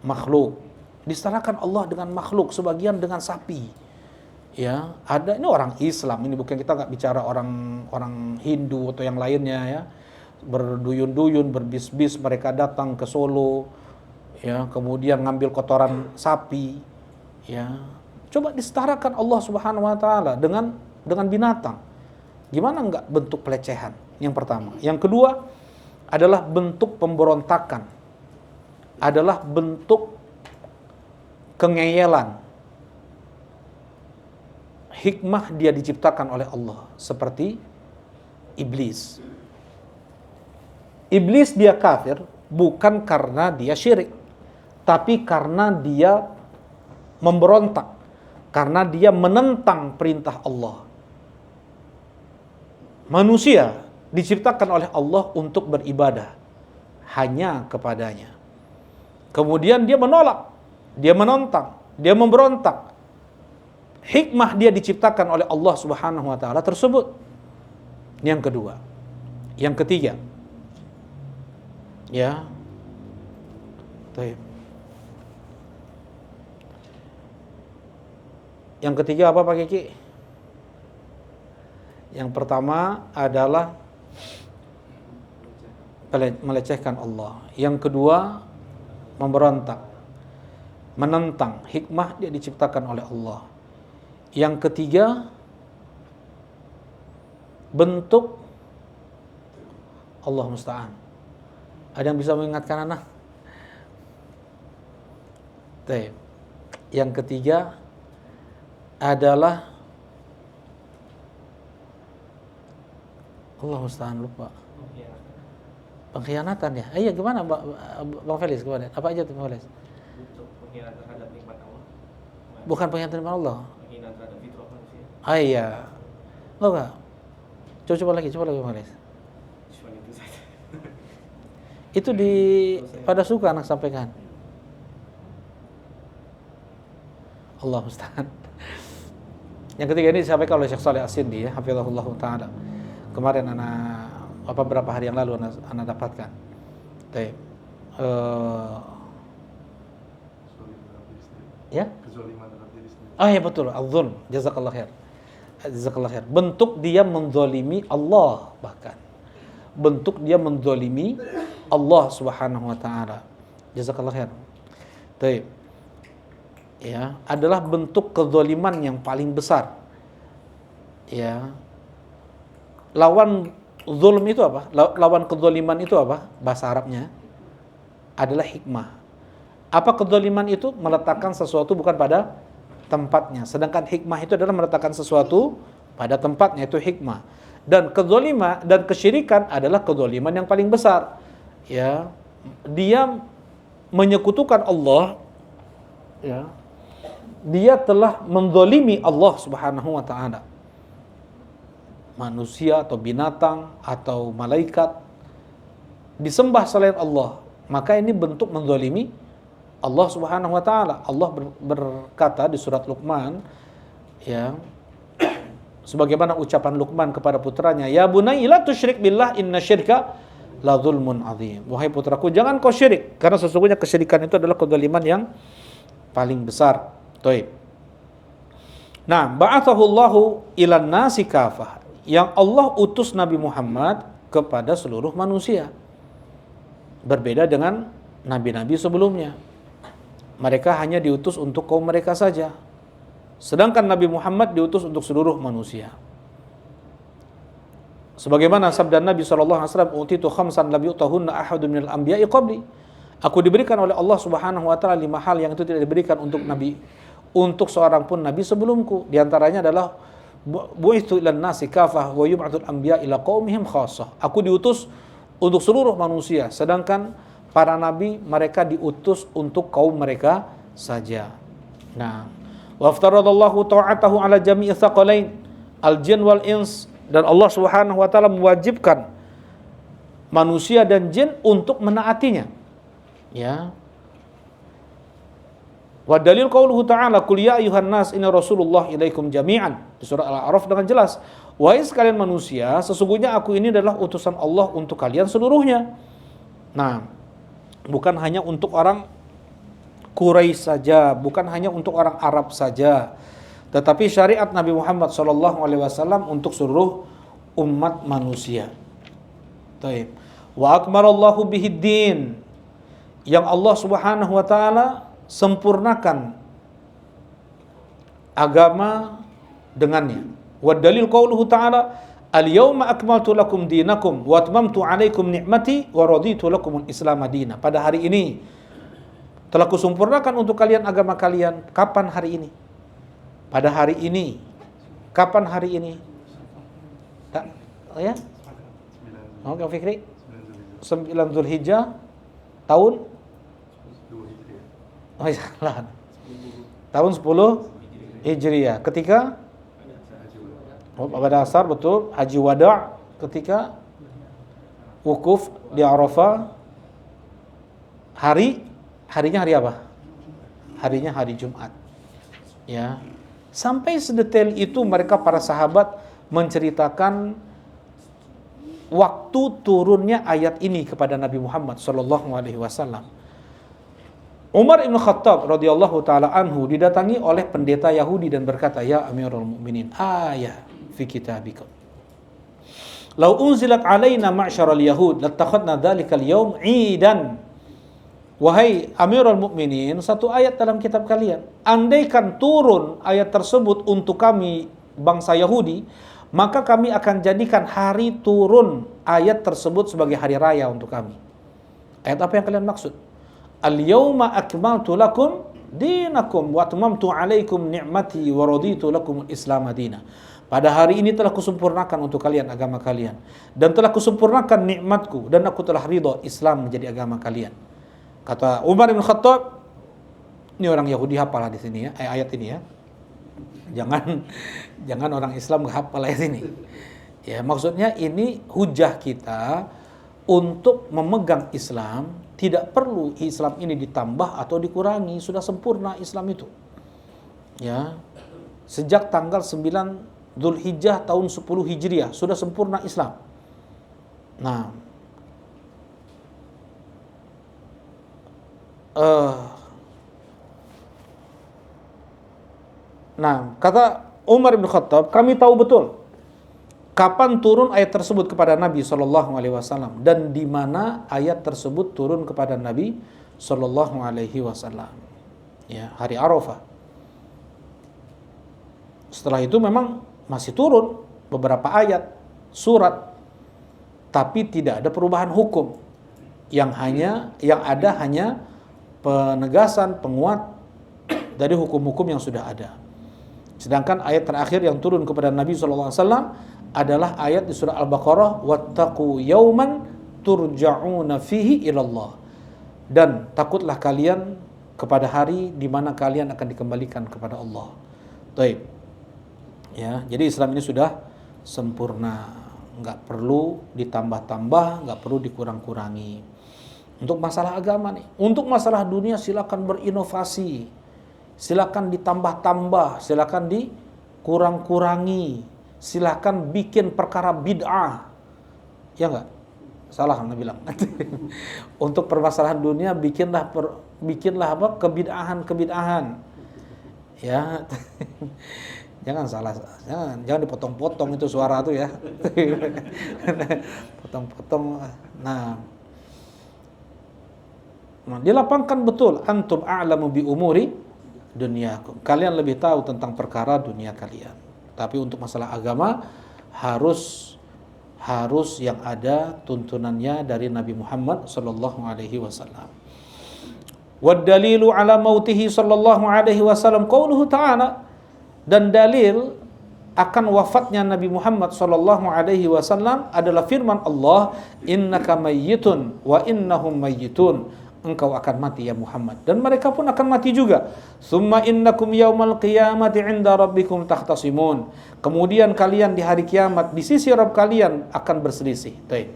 B: makhluk. Disetarakan Allah dengan makhluk, sebagian dengan sapi. Ya, ada ini orang Islam, ini bukan, kita nggak bicara orang Hindu atau yang lainnya ya. Berduyun-duyun, berbis-bis mereka datang ke Solo, ya, kemudian ngambil kotoran sapi, ya. Coba disetarakan Allah Subhanahu wa taala dengan binatang. Gimana enggak bentuk pelecehan? Yang pertama. Yang kedua adalah bentuk pemberontakan. Adalah bentuk kengeyelan. Hikmah dia diciptakan oleh Allah seperti iblis. Iblis dia kafir bukan karena dia syirik,
A: tapi karena dia memberontak, karena dia menentang perintah Allah. Manusia diciptakan oleh Allah untuk beribadah hanya kepadanya. Kemudian dia menolak, dia menentang, dia memberontak. Hikmah dia diciptakan oleh Allah Subhanahu wa taala tersebut. Yang kedua. Yang ketiga. Ya. Baik. Yang ketiga apa Pak Kiki? Yang pertama adalah melecehkan Allah. Yang kedua, memberontak, menentang hikmah dia diciptakan oleh Allah. Yang ketiga, bentuk Allah musta'an. Ada yang bisa mengingatkan anak? Baik. Yang ketiga adalah Allah musta'an, lupa. Pengkhianatan ya? Iya, gimana Bang Felis kemarin? Apa aja tuh Bang Felis?
C: Pengkhianatan terhadap nikmat Allah.
A: Bukan pengkhianatan nikmat Allah.
C: Pengkhianatan terhadap fitrah manusia.
A: Ah iya. Enggak. Coba lagi Bang Felis.
C: Cuma itu saja.
A: Itu di pada suka anak sampaikan. Allah musta'an. Yang ketiga ini disampaikan oleh Syekh Saleh As-Sindi ya, hafizahullah taala. Kemarin beberapa hari yang lalu anak dapatkan. Baik. Ya?
C: Kezaliman terhadap diri sendiri.
A: Ah ya betul, al-dzulm. Jazakallah khair. Jazakallah khair. Bentuk dia menzalimi Allah bahkan. Bentuk dia menzalimi Allah Subhanahu wa taala. Jazakallah khair. Baik. Ya, adalah bentuk kezaliman yang paling besar. Ya. Lawan zulm itu apa? Lawan kezaliman itu apa? Bahasa Arabnya adalah hikmah. Apa kezaliman itu? Meletakkan sesuatu bukan pada tempatnya. Sedangkan hikmah itu adalah meletakkan sesuatu pada tempatnya, itu hikmah. Dan kezaliman dan kesyirikan adalah kezaliman yang paling besar. Ya. Dia menyekutukan Allah, ya. Dia telah menzalimi Allah Subhanahu wa taala. Manusia atau binatang atau malaikat disembah selain Allah, maka ini bentuk menzalimi Allah Subhanahu wa taala. Allah berkata di surat Luqman, ya, sebagaimana ucapan Luqman kepada putranya, ya bunayya la tusyrik billah inna syirka la dzulmun adzim. Wahai putraku, jangan kau syirik, karena sesungguhnya kesyirikan itu adalah kezaliman yang paling besar. Baik. Nah, ba'athahu Allahu ilan nasi kafah. Yang Allah utus Nabi Muhammad kepada seluruh manusia. Berbeda dengan nabi-nabi sebelumnya. Mereka hanya diutus untuk kaum mereka saja. Sedangkan Nabi Muhammad diutus untuk seluruh manusia. Sebagaimana sabda Nabi SAW, "Utitu khamsan lam yu'tahunna ahadun minal anbiya'i qabli." Aku diberikan oleh Allah Subhanahu wa taala 5 hal yang itu tidak diberikan untuk seorang pun nabi sebelumku. Di antaranya adalah bu'itsu ilan nasi kafah wa yub'atsul anbiya ila qaumihim khassah. Aku diutus untuk seluruh manusia, sedangkan para nabi mereka diutus untuk kaum mereka saja. Nah, wa aftaradallahu ta'atahu ala jami'i tsaqalain al-jin wal ins, dan Allah Subhanahu wa taala mewajibkan manusia dan jin untuk menaatinya. Ya. Wa dalil qauluhu ta'ala qul ya ayyuhan nas inna rasulullah ilaikum jami'an, di surah Al-A'raf dengan jelas, wahai sekalian manusia, sesungguhnya aku ini adalah utusan Allah untuk kalian seluruhnya. Nah, bukan hanya untuk orang Quraisy saja, bukan hanya untuk orang Arab saja, tetapi syariat Nabi Muhammad SAW untuk seluruh umat manusia. Baik. Wa akmalallahu bihid din, yang Allah Subhanahu wa taala sempurnakan agama dengannya. Wa dalil qauluhu ta'ala al-yawma akmaltu lakum dinakum wa atmamtu 'alaikum ni'mati wa raditu lakumul Islam madina. Pada hari ini telah kusempurnakan untuk kalian agama kalian. Kapan hari ini? Pada hari ini. Kapan hari ini? Tak, ya? Oke, Fikri. 9 Zulhijjah tahun Oh iya, salah. Tahun 10 Hijriah. Ketika pada asar betul, Haji Wada' ketika wukuf di Arafah, harinya hari apa? Harinya hari Jumat. Ya. Sampai sedetail itu mereka para sahabat menceritakan waktu turunnya ayat ini kepada Nabi Muhammad sallallahu alaihi wasallam. Umar ibn Khattab radhiyallahu taala anhu didatangi oleh pendeta Yahudi dan berkata, "Ya Amirul Mukminin, ayah fi kitabikum. Lau unzilat alaina ma'syaral yahud lattakhadna dzalikal yaum 'idan." Wahai Amirul Mukminin, satu ayat dalam kitab kalian. Andaikan turun ayat tersebut untuk kami bangsa Yahudi, maka kami akan jadikan hari turun ayat tersebut sebagai hari raya untuk kami. Ayat apa yang kalian maksud? Al-yawma akmaltu lakum dinakum wa atmamtu alaikum ni'mati wa raditu lakum al-islam madina. Pada hari ini telah kusempurnakan untuk kalian agama kalian dan telah kusempurnakan nikmatku dan aku telah ridha Islam menjadi agama kalian. Kata Umar bin Khattab, ini orang Yahudi hafal di sini ya, ayat ini ya. Jangan orang Islam enggak hafal ayat ini. Ya, maksudnya ini hujah kita untuk memegang Islam. Tidak perlu Islam ini ditambah atau dikurangi, sudah sempurna Islam itu. Ya. Sejak tanggal 9 Dzulhijjah tahun 10 Hijriah sudah sempurna Islam. Kata Umar bin Khattab, kami tahu betul kapan turun ayat tersebut kepada Nabi sallallahu alaihi wasallam dan di mana ayat tersebut turun kepada Nabi sallallahu alaihi wasallam. Ya, hari Arafah. Setelah itu memang masih turun beberapa ayat surat, tapi tidak ada perubahan hukum. Yang ada hanya penegasan, penguat dari hukum-hukum yang sudah ada. Sedangkan ayat terakhir yang turun kepada Nabi sallallahu alaihi wasallam adalah ayat di surah Al-Baqarah, wattaqu yauman turja'una fihi ilallah. Dan takutlah kalian kepada hari di mana kalian akan dikembalikan kepada Allah. Baik. Ya, jadi Islam ini sudah sempurna, enggak perlu ditambah-tambah, enggak perlu dikurang-kurangi. Untuk masalah agama nih, untuk masalah dunia silakan berinovasi. Silakan ditambah-tambah, silakan dikurang-kurangi. Silakan bikin perkara bid'ah. Ya enggak? Salah Anda bilang. Untuk permasalahan dunia bikinlah apa? Kebid'ahan. Ya. Jangan salah. Jangan dipotong-potong itu suara tuh ya. Potong-potong. Nah, dilapangkan betul, antum a'lamu bi umuri dunyakum. Kalian lebih tahu tentang perkara dunia kalian. Tapi untuk masalah agama harus yang ada tuntunannya dari Nabi Muhammad sallallahu alaihi wasallam. Wad dalilu ala mautihi sallallahu alaihi wasallam qauluhu ta'ala, dan dalil akan wafatnya Nabi Muhammad sallallahu alaihi wasallam adalah firman Allah, innaka mayyitun wa innahum mayyitun. Engkau akan mati ya Muhammad dan mereka pun akan mati juga. Summa innakum yaumal qiyamati 'inda rabbikum tahtasimun. Kemudian kalian di hari kiamat di sisi Rabb kalian akan berselisih. Baik.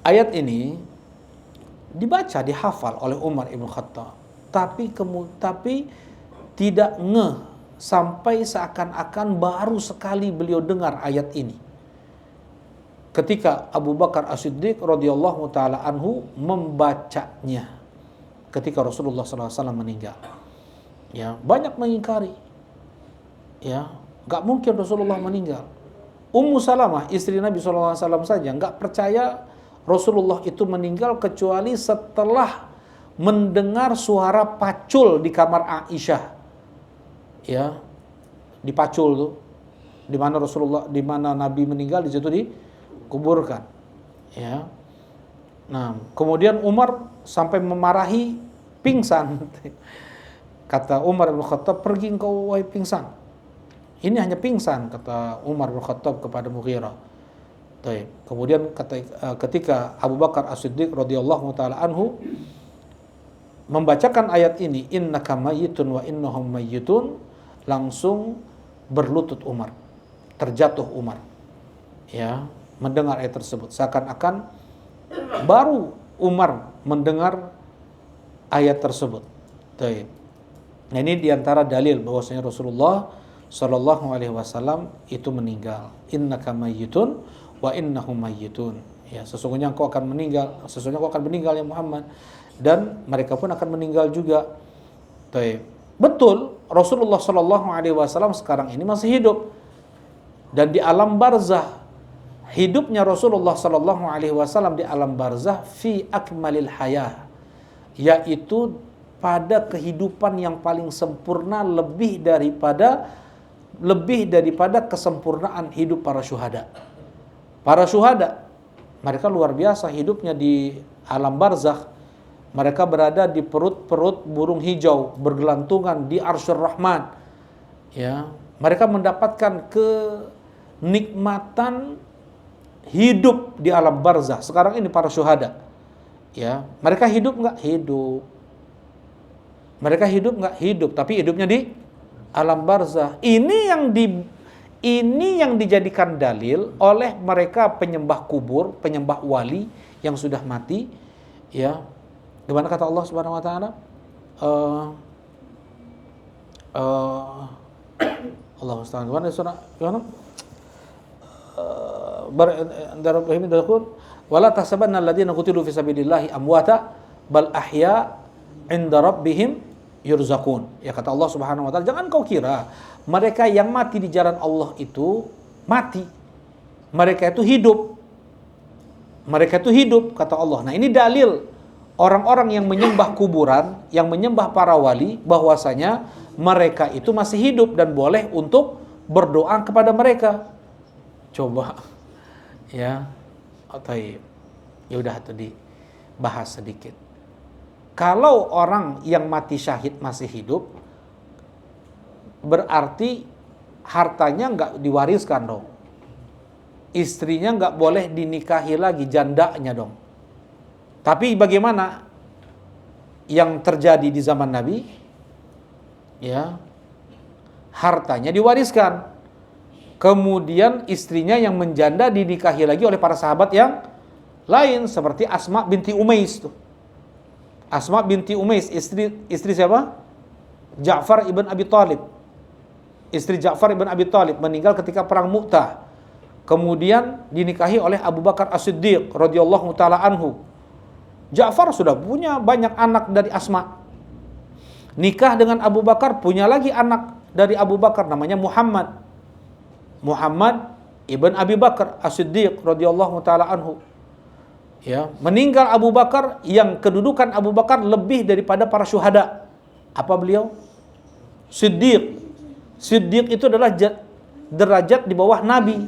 A: Ayat ini dibaca, dihafal oleh Umar Ibn Khattab, tapi tidak ngeh sampai seakan-akan baru sekali beliau dengar ayat ini. Ketika Abu Bakar As-Siddiq radhiyallahu taala anhu membacanya ketika Rasulullah SAW meninggal. Ya, banyak mengingkari. Ya, enggak mungkin Rasulullah meninggal. Ummu Salamah istri Nabi SAW saja enggak percaya Rasulullah itu meninggal kecuali setelah mendengar suara pacul di kamar Aisyah. Ya, dipacul tuh. Di mana Nabi meninggal di situ dikuburkan. Ya. Nah, kemudian Umar sampai memarahi pingsan. Kata Umar bin Khattab, pergi engkau wahai pingsan. Ini hanya pingsan, kata Umar bin Khattab kepada Mughirah. Kemudian ketika Abu Bakar As-Siddiq radhiyallahu taala anhu membacakan ayat ini, innaka mayyitun wa innahum mayyitun, langsung berlutut Umar, terjatuh Umar, ya, mendengar ayat tersebut. Seakan-akan baru Umar mendengar ayat tersebut. Baik. Nah, ini diantara dalil bahwasanya Rasulullah Shallallahu Alaihi Wasallam itu meninggal. Innaka mayyitun wa innahum mayyitun. Ya, sesungguhnya engkau akan meninggal, sesungguhnya engkau akan meninggal ya Muhammad, dan mereka pun akan meninggal juga. Baik. Betul, Rasulullah Shallallahu Alaihi Wasallam sekarang ini masih hidup dan di alam barzah. Hidupnya Rasulullah Shallallahu Alaihi Wasallam di alam barzah fi akmalil hayah, yaitu pada kehidupan yang paling sempurna, lebih daripada kesempurnaan hidup para syuhada. Para syuhada, mereka luar biasa hidupnya di alam barzakh. Mereka berada di perut-perut burung hijau, bergelantungan di Arsyur Rahman. Ya, mereka mendapatkan kenikmatan hidup di alam barzakh. Sekarang ini para syuhada, ya, mereka hidup nggak? Hidup. Mereka hidup nggak? Hidup, tapi hidupnya di alam barzakh. Ini yang dijadikan dalil oleh mereka penyembah kubur, penyembah wali yang sudah mati, ya. Gimana kata Allah Subhanahu wa taala? Allah Subhanahu wa taala gimana? Darabihim dalakun wala tahsabanna alladziina qutilu fi sabilillahi amwata bal ahya 'inda rabbihim yurzaqun. Ya, kata Allah Subhanahu wa taala, jangan kau kira mereka yang mati di jalan Allah itu mati. Mereka itu hidup. Mereka itu hidup, kata Allah. Nah, ini dalil orang-orang yang menyembah kuburan, yang menyembah para wali, bahwasanya mereka itu masih hidup dan boleh untuk berdoa kepada mereka. Coba, ya, ya udah tadi bahas sedikit. Kalau orang yang mati syahid masih hidup, berarti hartanya nggak diwariskan dong. Istrinya nggak boleh dinikahi lagi, jandanya dong. Tapi bagaimana yang terjadi di zaman Nabi? Ya, hartanya diwariskan. Kemudian istrinya yang menjanda dinikahi lagi oleh para sahabat yang lain, seperti Asma binti Umais tuh. Asma binti Umais, istri siapa? Ja'far ibn Abi Thalib. Istri Ja'far ibn Abi Thalib meninggal ketika perang Mu'tah. Kemudian dinikahi oleh Abu Bakar As-Siddiq radhiyallahu taala anhu. Ja'far sudah punya banyak anak dari Asma. Nikah dengan Abu Bakar, punya lagi anak dari Abu Bakar namanya Muhammad. Muhammad ibn Abi Bakar As-Siddiq radhiyallahu taala anhu. Ya, meninggal Abu Bakar yang kedudukan Abu Bakar lebih daripada para syuhada. Apa beliau? Siddiq. Siddiq itu adalah derajat di bawah Nabi.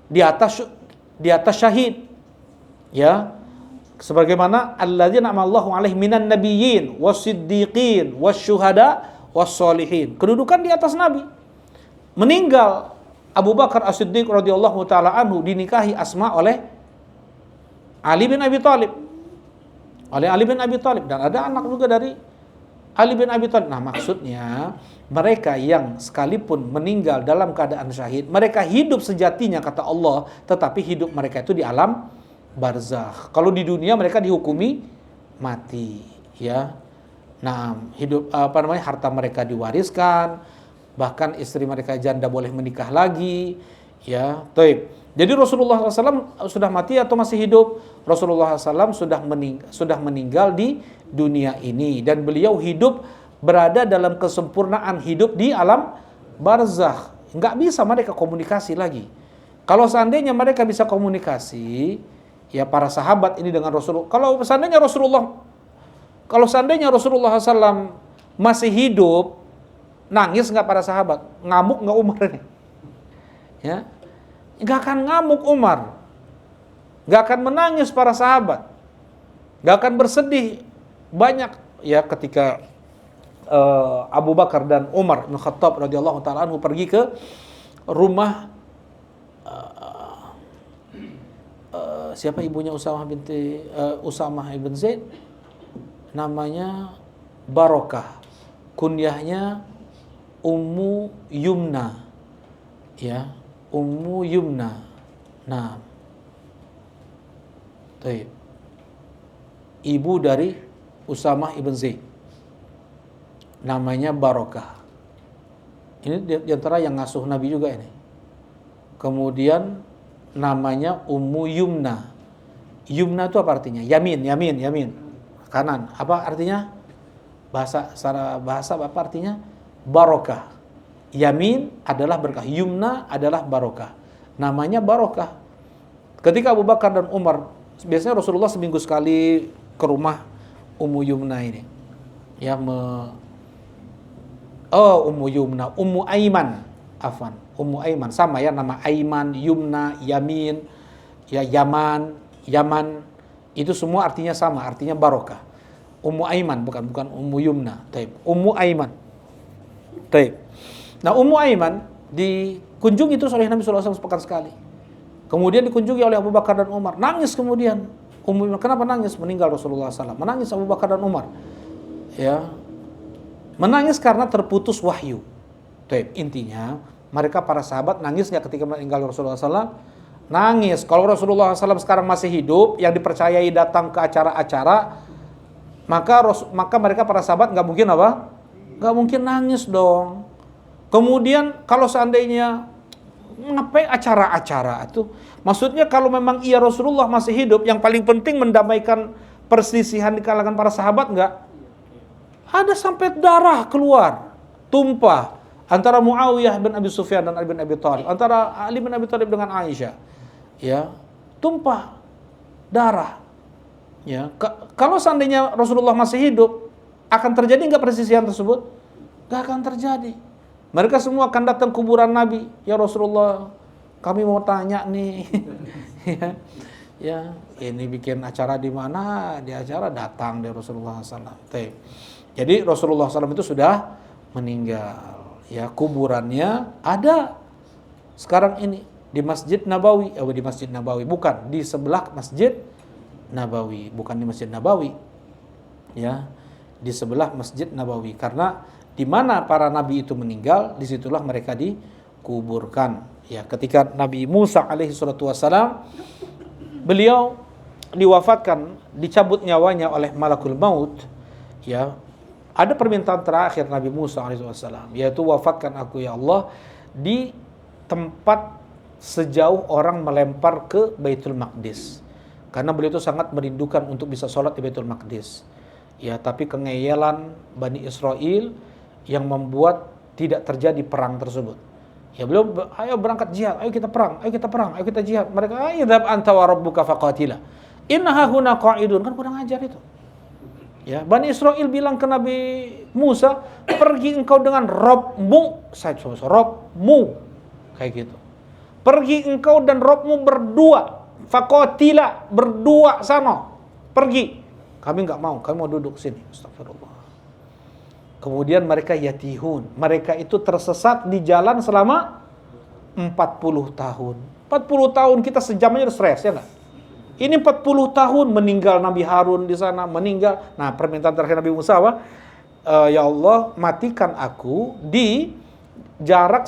A: Di atas syahid. Ya. Sebagaimana alladzina amallahu alaihim minan nabiyyin wasiddiqin wasyuhada wassolihin. Kedudukan di atas Nabi. Meninggal Abu Bakar As-Siddiq radhiyallahu taala anhu, dinikahi Asma oleh Ali bin Abi Thalib. Oleh Ali bin Abi Thalib, dan ada anak juga dari Ali bin Abi Thalib. Nah, maksudnya mereka yang sekalipun meninggal dalam keadaan syahid, mereka hidup sejatinya kata Allah, tetapi hidup mereka itu di alam barzakh. Kalau di dunia mereka dihukumi mati, ya. Nah, harta mereka diwariskan, bahkan istri mereka janda boleh menikah lagi, ya. Taib. Jadi Rasulullah SAW sudah mati atau masih hidup? Rasulullah SAW sudah meninggal di dunia ini, dan beliau hidup berada dalam kesempurnaan hidup di alam barzakh. Nggak bisa mereka komunikasi lagi. Kalau seandainya mereka bisa komunikasi, ya para sahabat ini dengan Rasulullah. Kalau seandainya Rasulullah SAW masih hidup, nangis nggak para sahabat? Ngamuk nggak Umar ini? Ya, nggak akan ngamuk Umar, nggak akan menangis para sahabat, nggak akan bersedih banyak. Ya, ketika Abu Bakar dan Umar bin Khattab radhiyallahu taala anhu pergi ke rumah siapa ibunya Usamah ibn Zaid? namanya Barokah. Kunyahnya Ummu Yumna. Ya, Ummu Yumna. Nah. Baik. Ibu dari Usamah ibn Zaid. Namanya Barokah. Ini di antara yang ngasuh Nabi juga ini. Kemudian namanya Ummu Yumna. Yumna itu apa artinya? Yamin. Kanan. Apa artinya? Secara bahasa apa artinya? Barokah. Yamin adalah berkah. Yumna adalah barokah. Namanya Barokah. Ketika Abu Bakar dan Umar, biasanya Rasulullah seminggu sekali ke rumah Ummu Yumna ini. Ya, Ummu Yumna, Ummu Aiman. Afwan, Ummu Aiman sama ya, nama Aiman, Yumna, Yamin, ya Yaman, itu semua artinya sama, artinya barokah. Ummu Aiman bukan Ummu Yumna. Taib. Ummu Aiman. Taib. Nah, Ummu Aiman dikunjungi terus oleh Nabi SAW sepekan sekali. Kemudian dikunjungi oleh Abu Bakar dan Umar. Nangis kemudian. Ummu Aiman, kenapa nangis? Meninggal Rasulullah SAW. Menangis Abu Bakar dan Umar. Ya. Menangis karena terputus wahyu. Taib. Intinya, mereka para sahabat nangis nggak ketika meninggal Rasulullah SAW? Nangis. Kalau Rasulullah SAW sekarang masih hidup, yang dipercayai datang ke acara-acara, maka mereka para sahabat nggak mungkin apa? Nggak mungkin nangis dong. Kemudian kalau seandainya ngapain acara-acara itu? Maksudnya kalau memang iya Rasulullah masih hidup, yang paling penting mendamaikan perselisihan di kalangan para sahabat nggak? Ada sampai darah keluar, tumpah antara Muawiyah bin Abi Sufyan dan Ali bin Abi Thalib, antara Ali bin Abi Thalib dengan Aisyah. Ya, tumpah darah. Ya, kalau seandainya Rasulullah masih hidup, akan terjadi enggak perselisihan tersebut? Enggak akan terjadi. Mereka semua akan datang kuburan Nabi. Ya Rasulullah, kami mau tanya nih. ya, ini bikin acara di mana? Di acara datang dari Rasulullah SAW. Jadi Rasulullah SAW itu sudah meninggal. Ya, kuburannya ada sekarang ini di Masjid Nabawi, di Masjid Nabawi, bukan di sebelah Masjid Nabawi, bukan di Masjid Nabawi, ya, di sebelah Masjid Nabawi, karena di mana para nabi itu meninggal, disitulah mereka dikuburkan. Ya, ketika Nabi Musa alaihi salatu wassalam, beliau diwafatkan, dicabut nyawanya oleh malakul maut, ya, ada permintaan terakhir Nabi Musa alaihi wassalam, yaitu wafatkan aku ya Allah di tempat sejauh orang melempar ke Baitul Maqdis, karena beliau itu sangat merindukan untuk bisa sholat di Baitul Maqdis. Ya, tapi kengeyelan Bani Israel yang membuat tidak terjadi perang tersebut. Ya, beliau, ayo berangkat jihad, ayo kita perang, ayo kita jihad. Mereka, idhab anta wa rabbuka faqatila innaha huna qa'idun, kan kurang ajar itu. Ya, Bani Israel bilang ke Nabi Musa, pergi engkau dengan Robmu, Robmu, kayak gitu. Pergi engkau dan Robmu berdua, faqatila, berdua sana, pergi. Kami nggak mau, kami mau duduk sini. Astagfirullah. Kemudian mereka yatihun, mereka itu tersesat di jalan selama 40 tahun. 40 tahun kita sejam aja udah stres, ya nggak? Ini 40 tahun meninggal Nabi Harun di sana, meninggal. Nah, permintaan terakhir Nabi Musa apa? Ya Allah, matikan aku di jarak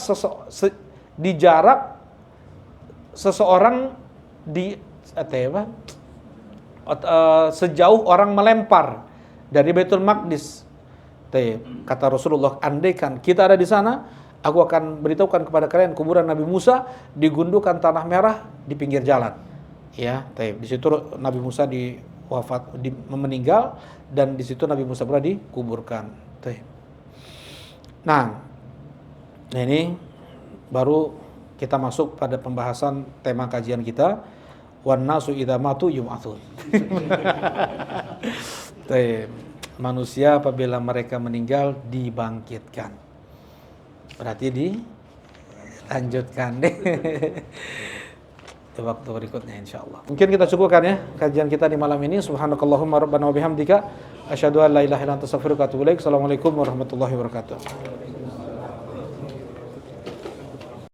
A: seseorang di sejauh orang melempar dari Baitul Maqdis. Kata Rasulullah, andaikan kita ada di sana, aku akan beritahukan kepada kalian kuburan Nabi Musa digundukan tanah merah di pinggir jalan. Ya, di situ Nabi Musa meninggal, dan di situ Nabi Musa pula dikuburkan. Nah, ini baru kita masuk pada pembahasan tema kajian kita, wan nasu idza matu yub'atsun. Manusia apabila mereka meninggal dibangkitkan. Berarti dilanjutkan deh. Di waktu berikutnya insyaallah. Mungkin kita cukupkan ya kajian kita di malam ini. Subhanakallahumma rabbana wa bihamdika asyhadu an la ilaha illa anta astaghfiruka wa atubu ilaik. Assalamualaikum warahmatullahi wabarakatuh.